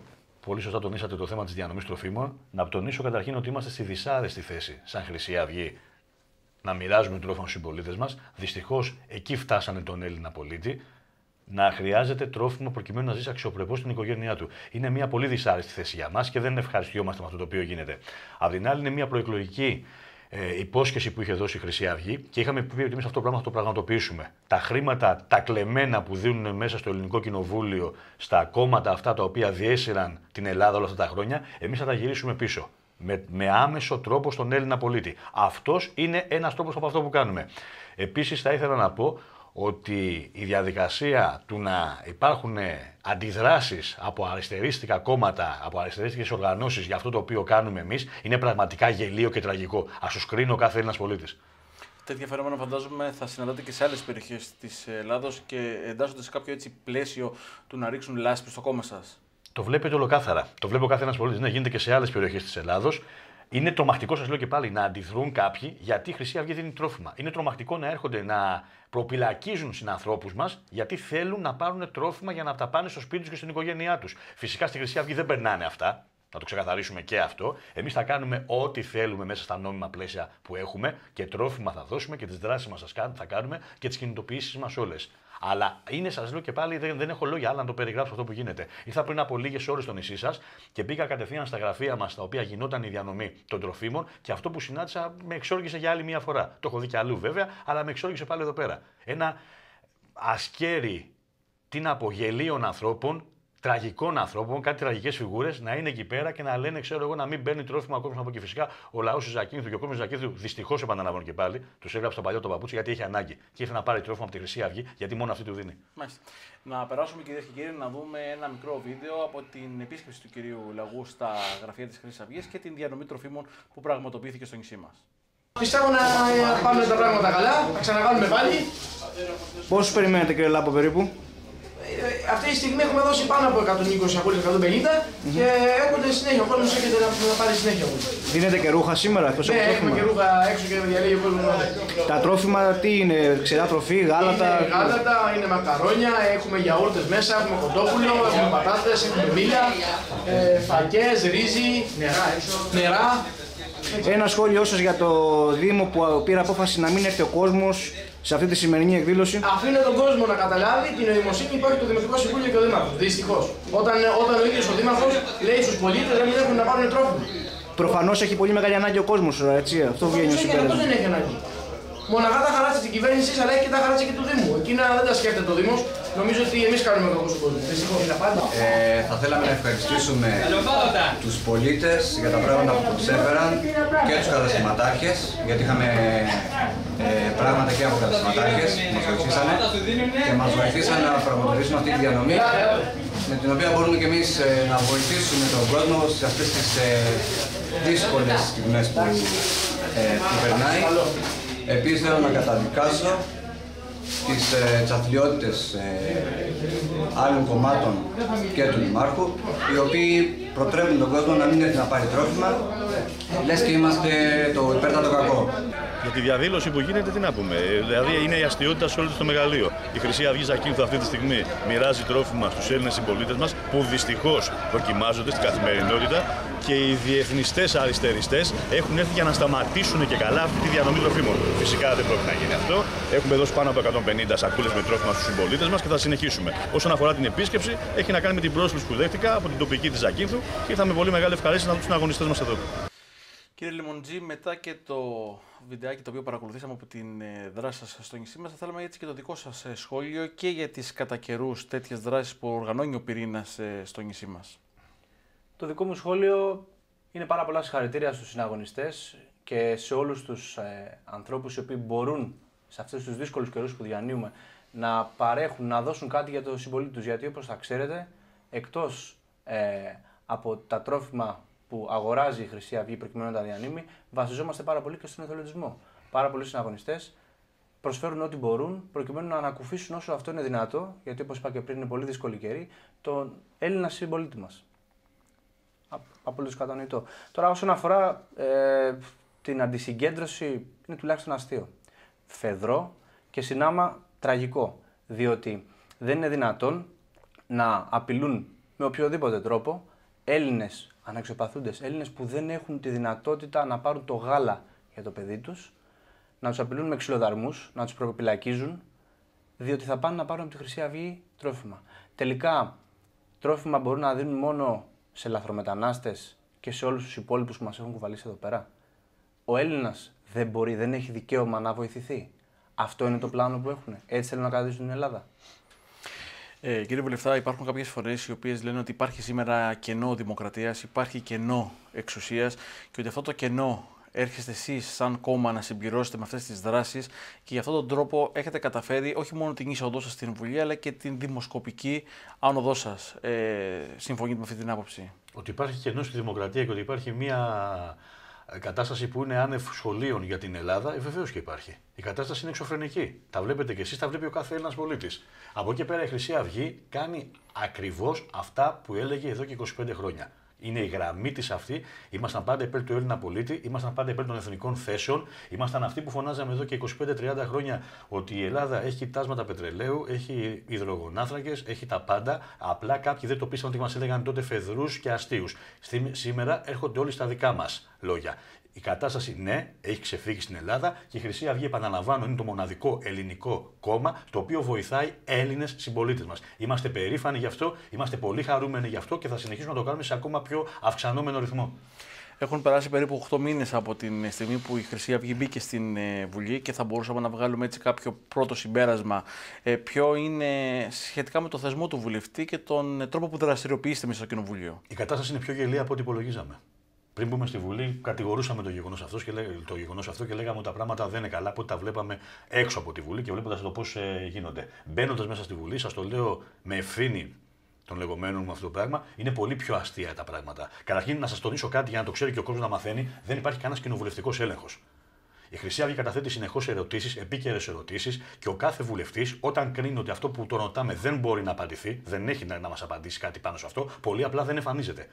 πολύ σωστά τονίσατε το θέμα της διανομής τροφίμων, να τονίσω καταρχήν ότι είμαστε στη δυσάρεστη θέση σαν Χρυσή Αυγή να μοιράζουμε τρόφιμα στους συμπολίτες μας. Δυστυχώς εκεί φτάσανε τον Έλληνα πολίτη να χρειάζεται τρόφιμο προκειμένου να ζήσει αξιοπρεπώς στην οικογένειά του. Είναι μια πολύ δυσάρεστη θέση για μας και δεν ευχαριστιόμαστε με αυτό το οποίο γίνεται. Απ' την άλλη, είναι μια προεκλογική υπόσχεση που είχε δώσει η Χρυσή Αυγή και είχαμε πει ότι εμείς αυτό το πράγμα θα το πραγματοποιήσουμε. Τα χρήματα, τα κλεμμένα που δίνουν μέσα στο Ελληνικό Κοινοβούλιο, στα κόμματα αυτά τα οποία διέσυραν την Ελλάδα όλα αυτά τα χρόνια, εμείς θα τα γυρίσουμε πίσω. Με άμεσο τρόπο στον Έλληνα πολίτη. Αυτός είναι ένας τρόπος από αυτό που κάνουμε. Επίσης, θα ήθελα να πω ότι η διαδικασία του να υπάρχουν αντιδράσεις από αριστερίστικα κόμματα, από αριστερίστικες οργανώσεις για αυτό το οποίο κάνουμε εμείς, είναι πραγματικά γελίο και τραγικό. Ας τους κρίνει ο κάθε Έλληνας πολίτης. Τέτοια φαινόμενα φαντάζομαι θα συναντάτε και σε άλλες περιοχές της Ελλάδος και εντάσσονται σε κάποιο έτσι πλαίσιο του να ρίξουν λάσπη στο κόμμα σας. Το βλέπετε ολοκάθαρα. Το βλέπει ο κάθε ένας πολίτης. Ναι, γίνεται και σε άλλες περιοχές της Ελλάδος. Είναι τρομακτικό, σας λέω και πάλι, να αντιδρούν κάποιοι γιατί η Χρυσή Αυγή δίνει τρόφιμα. Είναι τρομακτικό να έρχονται να προπυλακίζουν συνανθρώπους μας γιατί θέλουν να πάρουν τρόφιμα για να τα πάνε στο σπίτι τους και στην οικογένειά τους. Φυσικά στη Χρυσή Αυγή δεν περνάνε αυτά. Να το ξεκαθαρίσουμε και αυτό. Εμείς θα κάνουμε ό,τι θέλουμε μέσα στα νόμιμα πλαίσια που έχουμε και τρόφιμα θα δώσουμε και τις δράσεις μας θα κάνουμε και τις κινητοποιήσεις μας όλες. Αλλά είναι, σας λέω και πάλι, δεν έχω λόγια άλλα να το περιγράψω αυτό που γίνεται. Ήρθα πριν από λίγες ώρες στο νησί σας και πήγα κατευθείαν στα γραφεία μας, στα οποία γινόταν η διανομή των τροφίμων και αυτό που συνάντησα με εξόργησε για άλλη μια φορά. Το έχω δει και αλλού βέβαια, αλλά με εξόργησε πάλι εδώ πέρα. Ένα ασκέρι γελίων ανθρώπων, τραγικών ανθρώπων, κάτι τραγικές φιγούρες να είναι εκεί πέρα και να λένε, ξέρω εγώ, να μην παίρνει τρόφιμα ο κόσμος από εκεί. Φυσικά ο λαός του Ζακίνθου και ο κόσμος του Ζακίνθου δυστυχώς, επαναλαμβάνω και πάλι, τους έγραψε το παλιό το παπούτσι γιατί έχει ανάγκη και ήρθε να πάρει τρόφιμα από τη Χρυσή Αυγή γιατί μόνο αυτή του δίνει. Μάλιστα. Να περάσουμε, κυρίες και κύριοι, να δούμε ένα μικρό βίντεο από την επίσκεψη του κυρίου Λαγού στα γραφεία της Χρυσής Αυγής και την διανομή τροφίμων που πραγματοποιήθηκε στο νησί μας. Πιστεύω να πάμε τα πράγματα καλά, να ξανακάνουμε πάλι. Πόσους περιμένετε, κύριε Λάπο, περίπου? Αυτή τη στιγμή έχουμε δώσει πάνω από 120 από 150 και έρχονται συνέχεια. Ο κόσμος έρχεται να πάρει συνέχεια. Δίνετε και ρούχα σήμερα, εκτός από τρόφιμα? Ναι, έχουμε και ρούχα έξω και διαλέγει ο κόσμος. Τα τρόφιμα τι είναι, ξερά τροφή, γάλατα? Είναι γάλατα, είναι μακαρόνια, έχουμε γιαούρτες μέσα, έχουμε κοντόπουλο, έχουμε πατάτες, έχουμε μήλια, φακές, ρύζι, νερά. Ένα σχόλιο σας για το Δήμο που πήρε απόφαση να μην έρθει ο κόσμος σε αυτή τη σημερινή εκδήλωση? Αφήνω τον κόσμο να καταλάβει την νοημοσύνη που υπάρχει το Δημοτικό Συμβούλιο και ο Δήμαρχος. Δυστυχώς. Όταν ο ίδιος ο Δήμαρχος λέει στους πολίτες να μην έχουν να πάρουν τρόφιμα. Προφανώς έχει πολύ μεγάλη ανάγκη ο κόσμος, έτσι. Αυτό βγαίνει ως συμπέρασμα. Αυτό δεν έχει ανάγκη. Μοναχά τα χαράτσα της κυβέρνησης, αλλά έχει και τα χαράτσα και του Δήμου. Εκείνα δεν τα σκέφτεται το Δήμος. Νομίζω ότι εμείς κάνουμε κακό στον κόσμο. Θα θέλαμε να ευχαριστήσουμε τους πολίτες για τα πράγματα που προσέφεραν και τους καταστηματάρχες, γιατί είχαμε πράγματα και από καταστηματάρχες που μας βοηθήσανε και μας βοηθήσαν να πραγματοποιήσουμε αυτή τη διανομή, με την οποία μπορούμε και εμείς να βοηθήσουμε τον κόσμο σε αυτές τις δύσκολες στιγμές που περνάει. Επίσης θέλω να καταδικάσω τις τσαθλιότητες άλλων κομμάτων και του Δημάρχου, οι οποίοι προτρέπουν τον κόσμο να μην έρθει να πάρει τρόφιμα, λες και είμαστε το υπέρτατο κακό. Για τη διαδήλωση που γίνεται, τι να πούμε. Δηλαδή, είναι η αστιότητα σε όλο το μεγαλείο. Η Χρυσή Αυγή Ζακίνθου αυτή τη στιγμή μοιράζει τρόφιμα στους Έλληνες συμπολίτες μας, που δυστυχώς δοκιμάζονται στην καθημερινότητα, και οι διεθνιστές αριστεριστές έχουν έρθει για να σταματήσουν και καλά αυτή τη διανομή τροφίμων. Φυσικά δεν πρόκειται να γίνει αυτό. Έχουμε δώσει πάνω από 150 σακούλες με τρόφιμα στους συμπολίτες μας και θα συνεχίσουμε. Όσον αφορά την επίσκεψη, έχει να κάνει με την πρόσκληση που δέχτηκα από την τοπική της Ζακίνθου και ήρθαμε πολύ μεγάλη ευχαρίστηση να δούμε τους συναγωνιστές μας εδώ. Κύριε Λιμοντζή, μετά και το βιντεάκι το οποίο παρακολουθήσαμε από την δράση σας στο νησί μας, θα θέλαμε έτσι και το δικό σας σχόλιο και για τις κατά καιρούς τέτοιες δράσεις που οργανώνει ο Πυρήνας στο νησί μας. Το δικό μου σχόλιο είναι πάρα πολλά συγχαρητήρια στους συναγωνιστές και σε όλους τους ανθρώπους οι οποίοι μπορούν σε αυτούς τους δύσκολους καιρούς που διανύουμε να παρέχουν, να δώσουν κάτι για το συμπολίτη τους. Γιατί όπως θα ξέρετε, εκτός από τα τρόφιμα που αγοράζει η Χρυσή Αυγή προκειμένου να τα διανύμει, βασιζόμαστε πάρα πολύ και στον εθελοντισμό. Πάρα πολλοί συναγωνιστές προσφέρουν ό,τι μπορούν προκειμένου να ανακουφίσουν όσο αυτό είναι δυνατό, γιατί όπως είπα και πριν είναι πολύ δύσκολη καιρή, τον Έλληνα συμπολίτη μας. Απολύτως κατανοητό. Τώρα, όσον αφορά την αντισυγκέντρωση, είναι τουλάχιστον αστείο. Φεδρό και συνάμα τραγικό. Διότι δεν είναι δυνατόν να απειλούν με οποιοδήποτε τρόπο Έλληνες αναξιοπαθούντες, Έλληνες που δεν έχουν τη δυνατότητα να πάρουν το γάλα για το παιδί τους, να τους απειλούν με ξυλοδαρμούς, να τους προπυλακίζουν, διότι θα πάνε να πάρουν από τη Χρυσή Αυγή τρόφιμα. Τελικά, τρόφιμα μπορούν να δίνουν μόνο σε λαθρομετανάστες και σε όλους τους υπόλοιπους που μας έχουν κουβαλήσει εδώ πέρα. Ο Έλληνας δεν μπορεί, δεν έχει δικαίωμα να βοηθηθεί. Αυτό είναι το πλάνο που έχουν. Έτσι θέλουν να κρατήσουν την Ελλάδα. Κύριε Βουλευτά, υπάρχουν κάποιες φωνές οι οποίες λένε ότι υπάρχει σήμερα κενό δημοκρατίας, υπάρχει κενό εξουσίας και ότι αυτό το κενό έρχεστε εσείς σαν κόμμα να συμπληρώσετε με αυτές τις δράσεις και για αυτόν τον τρόπο έχετε καταφέρει όχι μόνο την είσοδό σας στην Βουλή αλλά και την δημοσκοπική άνοδό σας. Συμφωνείτε με αυτή την άποψη? Ότι υπάρχει κενό στη δημοκρατία και ότι υπάρχει μια κατάσταση που είναι άνευ σχολείων για την Ελλάδα, βεβαίως και υπάρχει. Η κατάσταση είναι εξωφρενική. Τα βλέπετε κι εσείς, τα βλέπει ο κάθε Έλληνας πολίτης. Από εκεί πέρα η Χρυσή Αυγή κάνει ακριβώς αυτά που έλεγε εδώ και 25 χρόνια. Είναι η γραμμή της αυτή. Ήμασταν πάντα υπέρ του Έλληνα πολίτη, ήμασταν πάντα υπέρ των εθνικών θέσεων. Ήμασταν αυτοί που φωνάζαμε εδώ και 25-30 χρόνια ότι η Ελλάδα έχει κοιτάσματα πετρελαίου, έχει υδρογονάνθρακες, έχει τα πάντα. Απλά κάποιοι δεν το πείσαν ότι μας έλεγαν τότε φεδρούς και αστείους. Σήμερα έρχονται όλοι στα δικά μας λόγια. Η κατάσταση, ναι, έχει ξεφύγει στην Ελλάδα και η Χρυσή Αυγή, επαναλαμβάνω, είναι το μοναδικό ελληνικό κόμμα το οποίο βοηθάει Έλληνες συμπολίτες μας. Είμαστε περήφανοι γι' αυτό, είμαστε πολύ χαρούμενοι γι' αυτό και θα συνεχίσουμε να το κάνουμε σε ακόμα πιο αυξανόμενο ρυθμό. Έχουν περάσει περίπου 8 μήνες από την στιγμή που η Χρυσή Αυγή μπήκε στην Βουλή και θα μπορούσαμε να βγάλουμε έτσι κάποιο πρώτο συμπέρασμα. Ποιο είναι σχετικά με το θεσμό του βουλευτή και τον τρόπο που δραστηριοποιείστε μέσα στο Κοινοβούλιο? Η κατάσταση είναι πιο γελία από ό,τι υπολογίζαμε. Πριν μπούμε στη Βουλή, κατηγορούσαμε το γεγονός αυτό και λέγαμε ότι τα πράγματα δεν είναι καλά από ό,τι τα βλέπαμε έξω από τη Βουλή και βλέποντας το πώς γίνονται. Μπαίνοντας μέσα στη Βουλή, σας το λέω με ευθύνη των λεγόμενων με αυτό το πράγμα, είναι πολύ πιο αστεία τα πράγματα. Καταρχήν, να σας τονίσω κάτι για να το ξέρει και ο κόσμος να μαθαίνει: δεν υπάρχει κανένας κοινοβουλευτικός έλεγχος. Η Χρυσή Αυγή καταθέτει συνεχώς ερωτήσεις, επίκαιρες ερωτήσεις και ο κάθε βουλευτής, όταν κρίνει ότι αυτό που τον ρωτάμε δεν μπορεί να απαντηθεί, δεν έχει να μας απαντήσει κάτι πάνω σε αυτό, πολύ απλά δεν εμφανίζεται.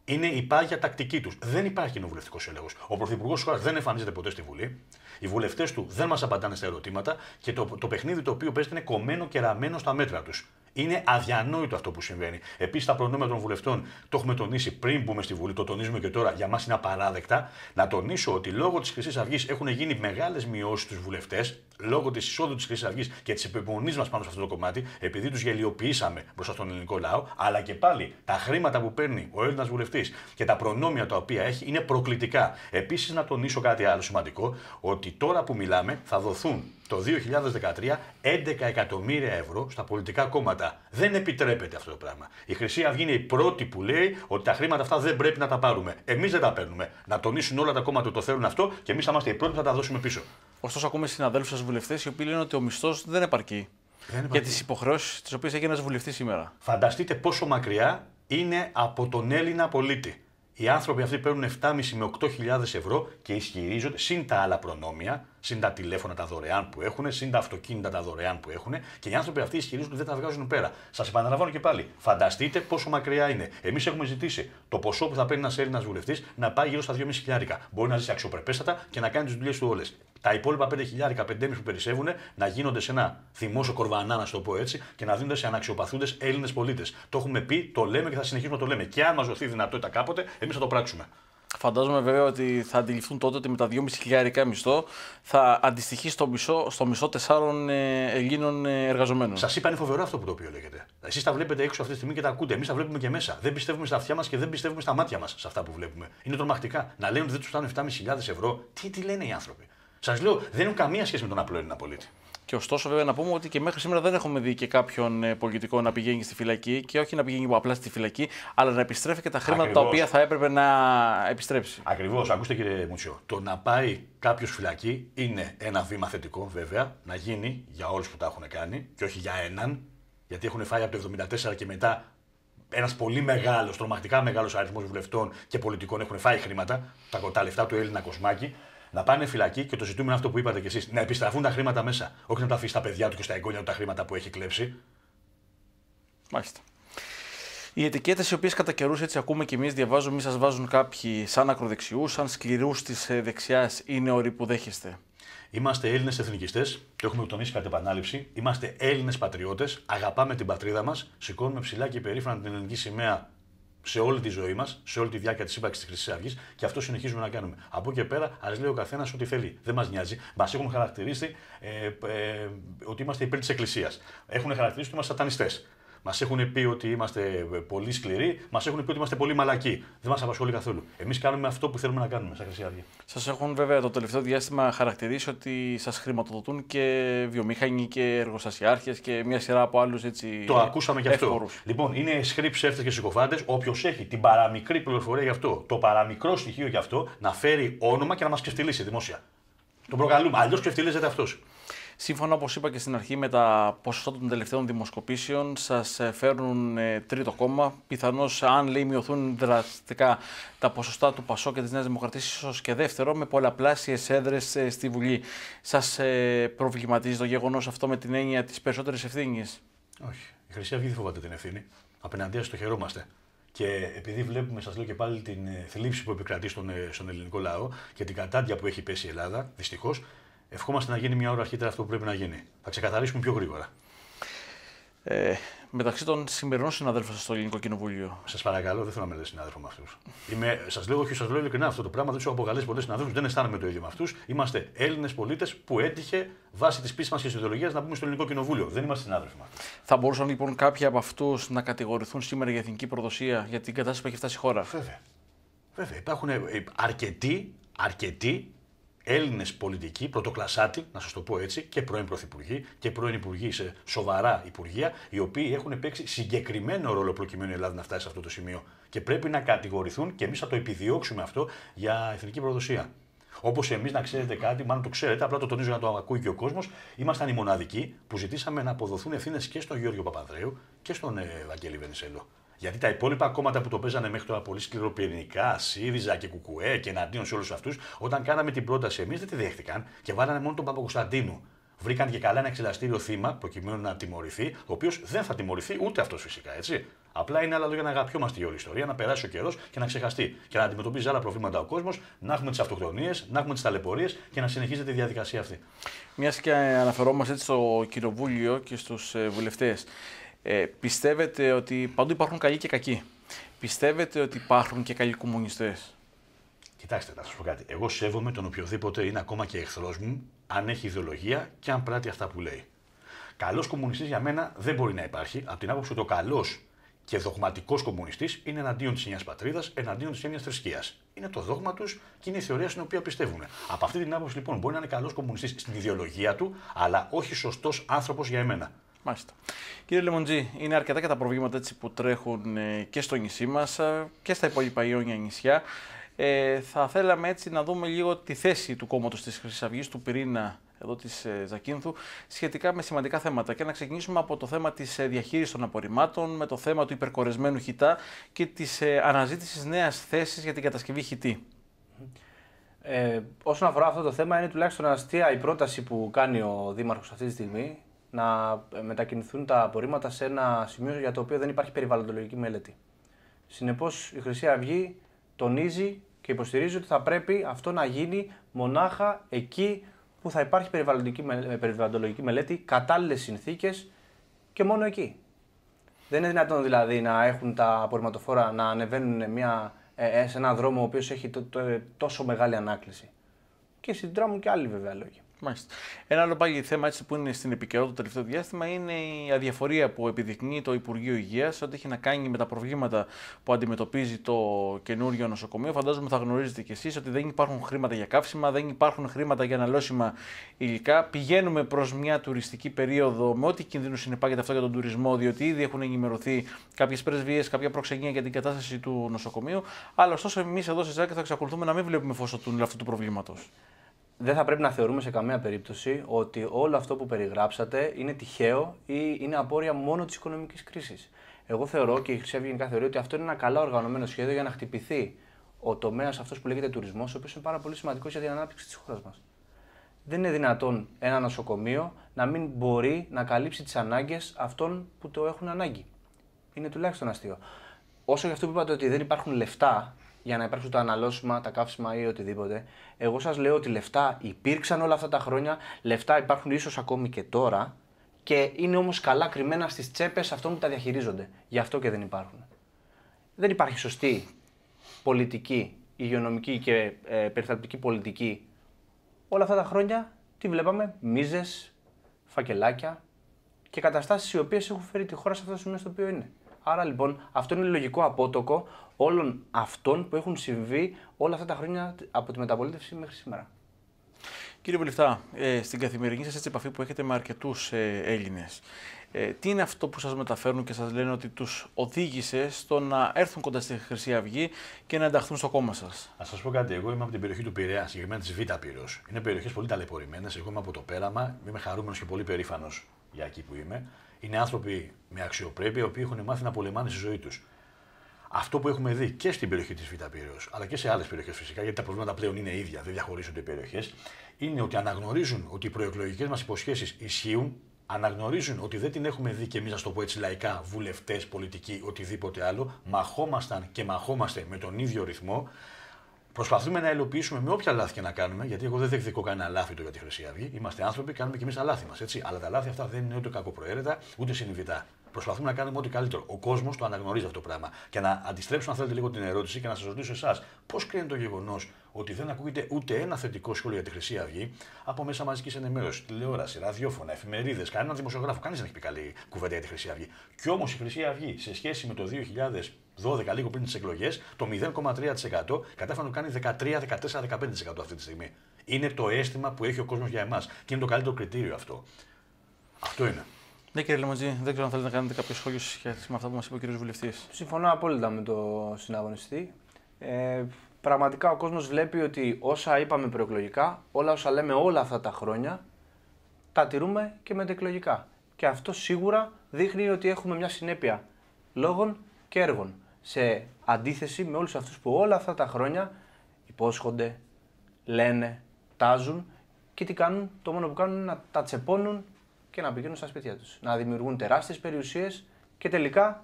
Είναι η πάγια τακτική τους. Δεν υπάρχει κοινοβουλευτικός έλεγχος. Ο Πρωθυπουργός της χώρας δεν εμφανίζεται ποτέ στη Βουλή. Οι βουλευτές του δεν μας απαντάνε στα ερωτήματα και το παιχνίδι το οποίο παίζεται είναι κομμένο και ραμμένο στα μέτρα τους. Είναι αδιανόητο αυτό που συμβαίνει. Επίσης, τα προνόμια των βουλευτών το έχουμε τονίσει πριν μπούμε στη Βουλή, το τονίζουμε και τώρα, για μας είναι απαράδεκτα. Να τονίσω ότι λόγω της Χρυσής Αυγής έχουν γίνει μεγάλες μειώσεις στους βουλευτές, λόγω της εισόδου της Χρυσής Αυγής και της επιμονής μας πάνω σε αυτό το κομμάτι, επειδή τους γελιοποιήσαμε μπροστά στον ελληνικό λαό, αλλά και πάλι τα χρήματα που παίρνει ο Έλληνας βουλευτής και τα προνόμια τα οποία έχει είναι προκλητικά. Επίσης, να τονίσω κάτι άλλο σημαντικό, ότι τώρα που μιλάμε θα δοθούν το 2013 11 εκατομμύρια ευρώ στα πολιτικά κόμματα. Δεν επιτρέπεται αυτό το πράγμα. Η Χρυσή Αυγή είναι η πρώτη που λέει ότι τα χρήματα αυτά δεν πρέπει να τα πάρουμε. Εμείς δεν τα παίρνουμε. Να τονίσουν όλα τα κόμματα ότι το θέλουν αυτό και εμείς θα είμαστε οι πρώτοι που θα τα δώσουμε πίσω. Ωστόσο, ακούμε συναδέλφους σας βουλευτές οι οποίοι λένε ότι ο μισθός δεν επαρκεί για τις υποχρεώσεις τις οποίες έχει ένας βουλευτής σήμερα. Φανταστείτε πόσο μακριά είναι από τον Έλληνα πολίτη. Οι άνθρωποι αυτοί παίρνουν 7,5 με 8.000 ευρώ και ισχυρίζονται, συν τα άλλα προνόμια, συν τα τηλέφωνα τα δωρεάν που έχουν, συν τα αυτοκίνητα τα δωρεάν που έχουν, και οι άνθρωποι αυτοί ισχυρίζονται ότι δεν τα βγάζουν πέρα. Σας επαναλαμβάνω και πάλι, φανταστείτε πόσο μακριά είναι. Εμείς έχουμε ζητήσει το ποσό που θα παίρνει ένας Έλληνας βουλευτής να πάει γύρω στα 2.500. Μπορεί να ζήσει αξιοπρεπέστατα και να κάνει τις δουλειές του όλες. Τα υπόλοιπα 5.000, 5.500 που περισσεύουν να γίνονται σε ένα δημόσιο κορβανά, να το πω έτσι, και να δίνονται σε αναξιοπαθούντες Έλληνες πολίτες. Το έχουμε πει, το λέμε και θα συνεχίσουμε να το λέμε. Και αν μας δοθεί δυνατότητα κάποτε, εμείς θα το πράξουμε. Φαντάζομαι βέβαια ότι θα αντιληφθούν τότε ότι με τα 2.500 μισθό θα αντιστοιχεί στο μισθό 4 Ελλήνων εργαζομένων. Σας είπα, είναι φοβερό αυτό που το οποίο λέγεται. Εσείς τα βλέπετε έξω αυτή τη στιγμή και τα ακούτε. Εμείς τα βλέπουμε και μέσα. Δεν πιστεύουμε στα αυτιά μας και δεν πιστεύουμε στα μάτια μας σε αυτά που βλέπουμε. Είναι τρομακτικά. Να λένε ότι δεν τους φτάνουν 7.500 ευρώ. Τι λένε οι άνθρωποι. Σας λέω, δεν έχουν καμία σχέση με τον απλό Έλληνα πολίτη. Και ωστόσο, βέβαια, να πούμε ότι και μέχρι σήμερα δεν έχουμε δει και κάποιον πολιτικό να πηγαίνει στη φυλακή, και όχι να πηγαίνει απλά στη φυλακή, αλλά να επιστρέφει και τα χρήματα τα οποία θα έπρεπε να επιστρέψει. Ακριβώς. Ακούστε, κύριε Μουτσιό, το να πάει κάποιος φυλακή είναι ένα βήμα θετικό, βέβαια, να γίνει για όλους που τα έχουν κάνει και όχι για έναν, γιατί έχουν φάει από το 1974 και μετά ένας πολύ μεγάλος, τρομακτικά μεγάλος αριθμός βουλευτών και πολιτικών έχουν φάει χρήματα, τα λεφτά του Έλληνα Κοσμάκη. Να πάνε φυλακή και το ζητούμενο αυτό που είπατε κι εσείς, να επιστραφούν τα χρήματα μέσα. Όχι να τα αφήσει στα παιδιά του και στα εγγόνια του τα χρήματα που έχει κλέψει. Μάλιστα. Οι ετικέτες οι οποίες κατά καιρούς, έτσι ακούμε και εμείς, διαβάζουμε, μη σας βάζουν κάποιοι σαν ακροδεξιούς, σαν σκληρούς της δεξιάς, είναι όροι που δέχεστε? Είμαστε Έλληνες εθνικιστές, το έχουμε τονίσει κατά επανάληψη. Είμαστε Έλληνες πατριώτες, αγαπάμε την πατρίδα μας, σηκώνουμε ψηλά και υπερήφανα την ελληνική σημαία σε όλη τη ζωή μας, σε όλη τη διάρκεια της ύπαρξης της Χρυσής Αυγής, και αυτό συνεχίζουμε να κάνουμε. Από εκεί και πέρα, ας λέει ο καθένας ό,τι θέλει. Δεν μας νοιάζει. Μας έχουν χαρακτηρίσει ότι είμαστε υπέρ της Εκκλησίας. Έχουν χαρακτηρίσει ότι είμαστε σατανιστές. Μας έχουν πει ότι είμαστε πολύ σκληροί, μας έχουν πει ότι είμαστε πολύ μαλακοί. Δεν μας απασχολεί καθόλου. Εμείς κάνουμε αυτό που θέλουμε να κάνουμε σαν Χρυσή Αυγή. Σας έχουν βέβαια το τελευταίο διάστημα χαρακτηρίσει ότι σας χρηματοδοτούν και βιομήχανοι και εργοστασιάρχες και μια σειρά από άλλους έτσι. Το ακούσαμε και αυτό. Λοιπόν, είναι αισχροί ψεύτες και συκοφάντες. Όποιος έχει την παραμικρή πληροφορία γι' αυτό, το παραμικρό στοιχείο γι' αυτό, να φέρει όνομα και να μας ξεφτυλίσει δημόσια. Τον προκαλούμε. Αλλιώς ξεφτυλίζεται αυτός. Σύμφωνα, όπως είπα και στην αρχή, με τα ποσοστά των τελευταίων δημοσκοπήσεων, σας φέρνουν τρίτο κόμμα. Πιθανώς, αν λέει μειωθούν δραστικά τα ποσοστά του ΠΑΣΟΚ και της Νέας Δημοκρατίας, ίσως και δεύτερο, με πολλαπλάσιες έδρες στη Βουλή. Σας προβληματίζει το γεγονός αυτό με την έννοια της περισσότερης ευθύνης? Όχι. Η Χρυσή Αυγή δεν φοβάται την ευθύνη. Απέναντίας το χαιρόμαστε. Και επειδή βλέπουμε, σας λέω και πάλι, την θλίψη που επικρατεί στον ελληνικό λαό και την κατάντια που έχει πέσει η Ελλάδα, δυστυχώς, ευχόμαστε να γίνει μια ώρα αρχίτερα αυτό που πρέπει να γίνει. Θα ξεκαθαρίσουμε πιο γρήγορα. Μεταξύ των σημερινών συναδέλφων σας στο Ελληνικό Κοινοβούλιο. Σας παρακαλώ, δεν θέλω να με λέτε συνάδελφο με αυτούς. Σας λέω ειλικρινά αυτό το πράγμα, δεν τους έχω αποκαλέσει πολλές συναδέλφους, δεν αισθάνομαι το ίδιο με αυτούς. Είμαστε Έλληνες πολίτες που έτυχε βάσει της πίστης μας και της ιδεολογίας να μπούμε στο Ελληνικό Κοινοβούλιο. Δεν είμαστε συνάδελφοι με αυτούς. Θα μπορούσαν λοιπόν κάποιοι από αυτούς να κατηγορηθούν σήμερα για εθνική προδοσία, για την κατάσταση που έχει φτάσει η χώρα? Βέβαια. Υπάρχουν αρκετοί Έλληνες πολιτικοί, πρωτοκλασσάτοι, να σας το πω έτσι, και πρώην πρωθυπουργοί και πρώην υπουργοί σε σοβαρά υπουργεία, οι οποίοι έχουν παίξει συγκεκριμένο ρόλο προκειμένου η Ελλάδα να φτάσει σε αυτό το σημείο. Και πρέπει να κατηγορηθούν και εμείς θα το επιδιώξουμε αυτό για εθνική προδοσία. Όπως εμείς, να ξέρετε κάτι, μάλλον το ξέρετε, απλά το τονίζω για να το ακούει και ο κόσμος, ήμασταν οι μοναδικοί που ζητήσαμε να αποδοθούν ευθύνες και στον Γιώργο Παπανδρέου και στον Βαγγέλη Βενιζέλο. Γιατί τα υπόλοιπα κόμματα που το παίζανε μέχρι τώρα πολύ σκληροπυρηνικά, ΣΥΡΙΖΑ και ΚΚΕ και εναντίον σε όλους αυτούς, όταν κάναμε την πρόταση εμείς δεν τη δέχτηκαν και βάλανε μόνο τον Παπακοσταντίνου. Βρήκαν και καλά ένα εξελαστήριο θύμα προκειμένου να τιμωρηθεί, ο οποίος δεν θα τιμωρηθεί ούτε αυτός φυσικά, έτσι. Απλά είναι άλλα λόγια να αγαπιόμαστε η όλη ιστορία, να περάσει ο καιρός και να ξεχαστεί και να αντιμετωπίζει άλλα προβλήματα ο κόσμος, να έχουμε τις αυτοκτονίες, να έχουμε τις ταλαιπωρίες και να συνεχίζεται η διαδικασία αυτή. Μιας και αναφερόμαστε έτσι στο Κοινοβούλιο και στους βουλευτές. Πιστεύετε ότι παντού υπάρχουν καλοί και κακοί? Πιστεύετε ότι υπάρχουν και καλοί κομμουνιστές? Κοιτάξτε, να σας πω κάτι. Εγώ σέβομαι τον οποιοδήποτε είναι ακόμα και εχθρός μου, αν έχει ιδεολογία και αν πράττει αυτά που λέει. Καλός κομμουνιστής για μένα δεν μπορεί να υπάρχει, από την άποψη ότι ο καλός και δογματικός κομμουνιστής είναι εναντίον της ενιαίας πατρίδας, εναντίον της ενιαίας θρησκείας. Είναι το δόγμα τους και είναι η θεωρία στην οποία πιστεύουν. Από αυτή την άποψη, λοιπόν, μπορεί να είναι καλός κομμουνιστής στην ιδεολογία του, αλλά όχι σωστός άνθρωπος για εμένα. Μάλιστα. Κύριε Λεμοντζή, είναι αρκετά και τα προβλήματα έτσι που τρέχουν και στο νησί μας και στα υπόλοιπα Ιόνια νησιά. Θα θέλαμε έτσι να δούμε λίγο τη θέση του κόμματος της Χρυσής Αυγής, του πυρήνα εδώ της Ζακίνθου, σχετικά με σημαντικά θέματα. Και να ξεκινήσουμε από το θέμα της διαχείρισης των απορριμμάτων, με το θέμα του υπερκορεσμένου χιτά και της αναζήτησης νέας θέσης για την κατασκευή χιτή. Όσον αφορά αυτό το θέμα, είναι τουλάχιστον αστεία η πρόταση που κάνει ο Δήμαρχος αυτή τη στιγμή να μετακινηθούν τα απορρίμματα σε ένα σημείο για το οποίο δεν υπάρχει περιβαλλοντολογική μελέτη. Συνεπώς, η Χρυσή Αυγή τονίζει και υποστηρίζει ότι θα πρέπει αυτό να γίνει μονάχα εκεί που θα υπάρχει περιβαλλοντολογική μελέτη, κατάλληλες συνθήκες και μόνο εκεί. Δεν είναι δυνατόν δηλαδή να έχουν τα απορριμματοφόρα να ανεβαίνουν σε έναν δρόμο ο οποίος έχει τόσο μεγάλη ανάκληση. Και συνδράμουν και άλλοι βέβαια λόγοι. Μάλιστα. Ένα άλλο πάλι θέμα έτσι, που είναι στην επικαιρότητα το τελευταίο διάστημα είναι η αδιαφορία που επιδεικνύει το Υπουργείο Υγείας ό,τι έχει να κάνει με τα προβλήματα που αντιμετωπίζει το καινούριο νοσοκομείο. Φαντάζομαι θα γνωρίζετε κι εσείς ότι δεν υπάρχουν χρήματα για καύσιμα, δεν υπάρχουν χρήματα για αναλώσιμα υλικά. Πηγαίνουμε προς μια τουριστική περίοδο με ό,τι κινδύνους συνεπάγεται αυτό για τον τουρισμό, διότι ήδη έχουν ενημερωθεί κάποιες πρεσβείες, κάποια προξενία για την κατάσταση του νοσοκομείου. Αλλά ωστόσο, εμείς εδώ στη Ζάκη θα εξακολουθούμε να μην βλέπουμε φως στο τούνελ αυτού του προβλήματος. Δεν θα πρέπει να θεωρούμε σε καμία περίπτωση ότι όλο αυτό που περιγράψατε είναι τυχαίο ή είναι απόρρια μόνο της οικονομικής κρίσης. Εγώ θεωρώ και η Χρυσή Αυγή γενικά θεωρεί ότι αυτό είναι ένα καλά οργανωμένο σχέδιο για να χτυπηθεί ο τομέας αυτός που λέγεται τουρισμός, ο οποίος είναι πάρα πολύ σημαντικός για την ανάπτυξη της χώρας μας. Δεν είναι δυνατόν ένα νοσοκομείο να μην μπορεί να καλύψει τις ανάγκες αυτών που το έχουν ανάγκη. Είναι τουλάχιστον αστείο. Όσο για αυτό που είπατε ότι δεν υπάρχουν λεφτά για να υπάρξουν τα αναλώσιμα, τα καύσιμα ή οτιδήποτε, εγώ σας λέω ότι λεφτά υπήρξαν όλα αυτά τα χρόνια, λεφτά υπάρχουν ίσως ακόμη και τώρα και είναι όμως καλά κρυμμένα στις τσέπες αυτών που τα διαχειρίζονται. Γι' αυτό και δεν υπάρχουν. Δεν υπάρχει σωστή πολιτική, υγειονομική και περιθαλπτική πολιτική. Όλα αυτά τα χρόνια τι βλέπαμε? Μίζες, φακελάκια και καταστάσεις οι οποίες έχουν φέρει τη χώρα σε αυτό το σημείο στο οποίο είναι. Άρα λοιπόν αυτό είναι λογικό απότοκο όλων αυτών που έχουν συμβεί όλα αυτά τα χρόνια από τη μεταπολίτευση μέχρι σήμερα. Κύριε Βουλευτά, στην καθημερινή σας επαφή που έχετε με αρκετούς Έλληνες, τι είναι αυτό που σας μεταφέρουν και σας λένε ότι τους οδήγησε στο να έρθουν κοντά στη Χρυσή Αυγή και να ενταχθούν στο κόμμα σας? Να σας πω κάτι. Εγώ είμαι από την περιοχή του Πειραιά, συγκεκριμένα της Β' Πύρος. Είναι περιοχές πολύ ταλαιπωρημένες. Εγώ είμαι από το Πέραμα. Είμαι χαρούμενος και πολύ περήφανος για εκεί που είμαι. Είναι άνθρωποι με αξιοπρέπεια, οι οποίοι έχουν μάθει να πολεμάνε στη ζωή τους. Αυτό που έχουμε δει και στην περιοχή της Β' Πύρος, αλλά και σε άλλες περιοχές φυσικά, γιατί τα προβλήματα πλέον είναι ίδια, δεν διαχωρίζονται οι περιοχές, είναι ότι αναγνωρίζουν ότι οι προεκλογικές μας υποσχέσεις ισχύουν, αναγνωρίζουν ότι δεν την έχουμε δει και εμείς, να το πω έτσι λαϊκά, βουλευτές, πολιτικοί, οτιδήποτε άλλο, μαχόμασταν και μαχόμαστε με τον ίδιο ρυθμό. Προσπαθούμε να υλοποιήσουμε με όποια λάθη και να κάνουμε, γιατί εγώ δεν διεκδικώ κανένα λάθη για τη Χρυσή Αυγή. Είμαστε άνθρωποι, κάνουμε και εμείς τα λάθη μας. Αλλά τα λάθη αυτά δεν είναι ούτε κακοπροαίρετα, ούτε συνειδητά. Προσπαθούμε να κάνουμε ό,τι καλύτερο. Ο κόσμος το αναγνωρίζει αυτό το πράγμα. Και να αντιστρέψω, αν θέλετε, λίγο την ερώτηση και να σας ρωτήσω εσάς, πώς κρίνετε το γεγονός ότι δεν ακούγεται ούτε ένα θετικό σχόλιο για τη Χρυσή Αυγή από μέσα μαζικής ενημέρωσης, τηλεόραση, ραδιόφωνα, εφημερίδες, κανέναν δημοσιογράφο, κανείς δεν έχει πει καλή κουβέντα για τη Χρυσή Αυγή. Κι όμως η Χρυσή Αυγή σε σχέση με το 2012, λίγο πριν τις εκλογές, το 0,3% κατάφερε να κάνει 13, 14, 15% αυτή τη στιγμή. Είναι το αίσθημα που έχει ο κόσμος για εμάς και είναι το καλύτερο κριτήριο αυτό. Αυτό είναι. Ναι, κύριε Λεμοντζή, δεν ξέρω αν θέλετε να κάνετε κάποιο σχόλιο σχετικά με αυτά που μας είπε ο κύριος Βουλευτής. Συμφωνώ απόλυτα με τον συναγωνιστή. Πραγματικά ο κόσμος βλέπει ότι όσα είπαμε προεκλογικά, όλα όσα λέμε όλα αυτά τα χρόνια, τα τηρούμε και μετεκλογικά. Και αυτό σίγουρα δείχνει ότι έχουμε μια συνέπεια λόγων και έργων. Σε αντίθεση με όλους αυτούς που όλα αυτά τα χρόνια υπόσχονται, λένε, τάζουν και τι κάνουν? Το μόνο που κάνουν είναι να τα τσεπώνουν και να πηγαίνουν στα σπίτια τους. Να δημιουργούν τεράστιες περιουσίες και τελικά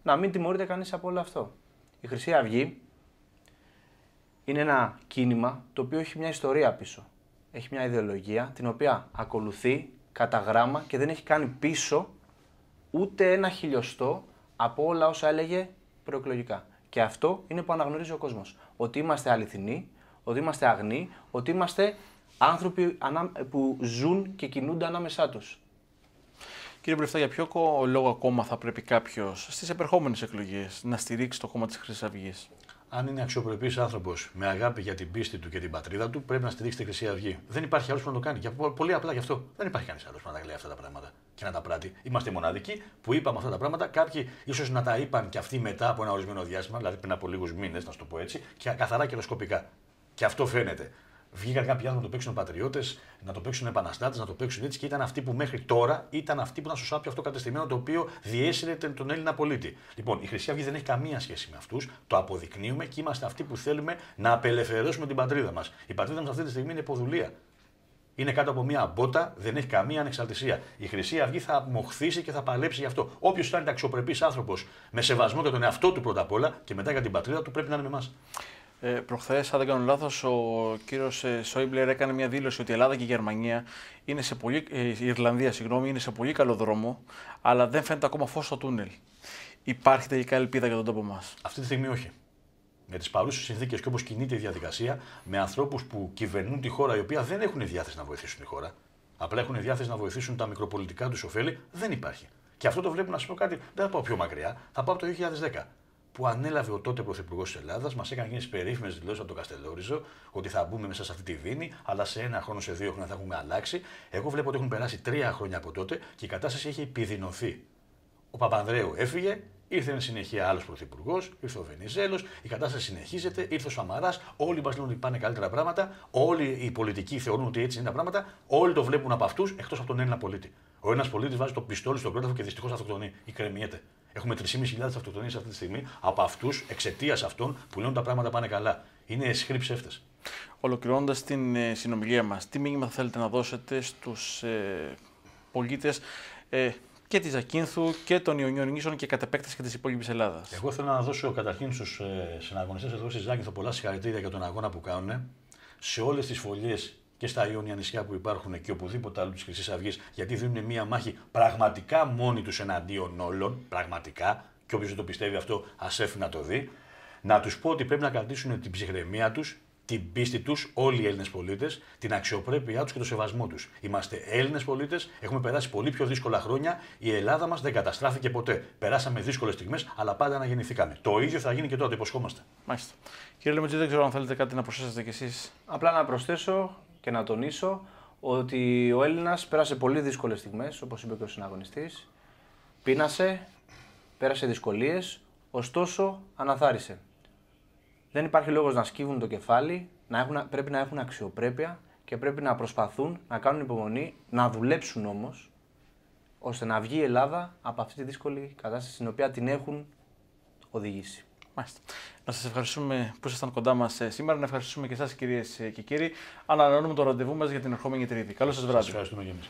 να μην τιμωρείται κανείς από όλο αυτό. Η Χρυσή Αυγή είναι ένα κίνημα το οποίο έχει μια ιστορία πίσω. Έχει μια ιδεολογία την οποία ακολουθεί κατά γράμμα και δεν έχει κάνει πίσω ούτε ένα χιλιοστό από όλα όσα έλεγε προεκλογικά. Και αυτό είναι που αναγνωρίζει ο κόσμος. Ότι είμαστε αληθινοί, ότι είμαστε αγνοί, ότι είμαστε άνθρωποι που ζουν και κινούνται ανάμεσά τους. Κύριε Βουλευτά, για ποιο λόγο ακόμα θα πρέπει κάποιος στις επερχόμενες εκλογές να στηρίξει το κόμμα της Χρυσής Αυγής? Αν είναι αξιοπρεπής άνθρωπος με αγάπη για την πίστη του και την πατρίδα του, πρέπει να στηρίξει τη Χρυσή Αυγή. Δεν υπάρχει άλλος που να το κάνει. Πολύ απλά γι' αυτό. Δεν υπάρχει κανείς άλλος που να τα λέει αυτά τα πράγματα και να τα πράττει. Είμαστε οι μοναδικοί που είπαμε αυτά τα πράγματα. Κάποιοι ίσως να τα είπαν και αυτοί μετά από ένα ορισμένο διάστημα, δηλαδή πριν από λίγους μήνες, να σου το πω έτσι, και καθαρά καιροσκοπικά. Και αυτό φαίνεται. Βγήκαν κάποιοι άνθρωποι να το παίξουν πατριώτες, να το παίξουν επαναστάτες, να το παίξουν έτσι και ήταν αυτοί που μέχρι τώρα ήταν αυτοί που ήταν στο σάπιο αυτό κατεστημένο το οποίο διέσυρε τον Έλληνα πολίτη. Λοιπόν, η Χρυσή Αυγή δεν έχει καμία σχέση με αυτούς, το αποδεικνύουμε και είμαστε αυτοί που θέλουμε να απελευθερώσουμε την πατρίδα μας. Η πατρίδα μας αυτή τη στιγμή είναι υποδουλία. Είναι κάτω από μια μπότα, δεν έχει καμία ανεξαρτησία. Η Χρυσή Αυγή θα μοχθήσει και θα παλέψει γι' αυτό. Όποιος θα είναι αξιοπρεπής άνθρωπος με σεβασμό για τον εαυτό του πρώτα απ' όλα και μετά για την πατρίδα του πρέπει να είναι με εμάς. Προχθές, αν δεν κάνω λάθος, ο κύριος Σόιμπλερ έκανε μια δήλωση ότι η Ελλάδα και η Γερμανία είναι σε πολύ, η Ιρλανδία, συγγνώμη, είναι σε πολύ καλό δρόμο, αλλά δεν φαίνεται ακόμα φως στο τούνελ. Υπάρχει τελικά ελπίδα για τον τόπο μας? Αυτή τη στιγμή όχι. Με τις παρούσες συνθήκες και όπως κινείται η διαδικασία, με ανθρώπους που κυβερνούν τη χώρα, η οποία δεν έχουν διάθεση να βοηθήσουν τη χώρα, απλά έχουν διάθεση να βοηθήσουν τα μικροπολιτικά τους ωφέλη, δεν υπάρχει. Και αυτό το βλέπουμε, να σας πω κάτι, δεν θα πάω πιο μακριά, θα πάω από το 2010. Που ανέλαβε ο τότε Πρωθυπουργός της Ελλάδας, μας έκανε εκείνες περίφημες δηλώσεις από τον Καστελόριζο ότι θα μπούμε μέσα σε αυτή τη δίνη, αλλά σε ένα χρόνο, σε 2 χρόνια θα έχουμε αλλάξει. Εγώ βλέπω ότι έχουν περάσει 3 χρόνια από τότε και η κατάσταση έχει επιδεινωθεί. Ο Παπανδρέου έφυγε, ήρθε εν συνεχεία άλλος Πρωθυπουργός, ήρθε ο Βενιζέλος, η κατάσταση συνεχίζεται, ήρθε ο Σαμαράς, όλοι μας λένε ότι πάνε καλύτερα πράγματα, όλοι οι πολιτικοί θεωρούν ότι έτσι είναι τα πράγματα, όλοι το βλέπουν από αυτούς εκτός από τον Έλληνα πολίτη. Ο Έλληνας πολίτης βάζει το πιστόλι στον κρόταφο και δυστυχώς αυτοκτονεί ή κρεμιέται. Έχουμε 3.500 αυτοκτονίες αυτή τη στιγμή από αυτούς, εξαιτίας αυτών που λένε τα πράγματα πάνε καλά. Είναι αισχροί ψεύτες. Ολοκληρώνοντας την συνομιλία μας, τι μήνυμα θα θέλετε να δώσετε στους πολίτες και της Ζακίνθου και των Ιωνίων νήσων και κατ' επέκταση και της υπόλοιπης Ελλάδας? Εγώ θέλω να δώσω καταρχήν στους συναγωνιστές εδώ στη Ζάκυνθο πολλά συγχαρητήρια για τον αγώνα που κάνουν σε όλες τις φωλιές και στα Ιόνια νησιά που υπάρχουν και οπουδήποτε άλλο της Χρυσής Αυγής, γιατί δίνουν μια μάχη πραγματικά μόνοι τους εναντίον όλων, πραγματικά, και όποιος δεν το πιστεύει αυτό, ας έρθει να το δει. Να τους πω ότι πρέπει να κρατήσουν την ψυχραιμία τους, την πίστη τους, όλοι οι Έλληνες πολίτες, την αξιοπρέπειά τους και το σεβασμό τους. Είμαστε Έλληνες πολίτες, έχουμε περάσει πολύ πιο δύσκολα χρόνια. Η Ελλάδα μας δεν καταστράφηκε ποτέ. Περάσαμε δύσκολες στιγμές, αλλά πάντα αναγεννηθήκαμε. Το ίδιο θα γίνει και τώρα, το υποσχόμαστε. Μάλιστα. Κύριε Λεμετζή, δεν ξέρω αν θέλετε κάτι να προσθέσετε κι εσείς. Απλά να προσθέσω και να τονίσω ότι ο Έλληνας πέρασε πολύ δύσκολες στιγμές, όπως είπε και ο συναγωνιστής. Πείνασε, πέρασε δυσκολίες, ωστόσο αναθάρισε. Δεν υπάρχει λόγος να σκύβουν το κεφάλι, πρέπει να έχουν αξιοπρέπεια και πρέπει να προσπαθούν να κάνουν υπομονή, να δουλέψουν όμως, ώστε να βγει η Ελλάδα από αυτή τη δύσκολη κατάσταση στην οποία την έχουν οδηγήσει. Μάλιστα. Να σας ευχαριστούμε που ήσασταν κοντά μας σήμερα. Να ευχαριστήσουμε και εσάς, κυρίες και κύριοι. Ανανεώνουμε το ραντεβού μας για την ερχόμενη Τρίτη. Καλό σας βράδυ. Σας ευχαριστούμε και εμείς.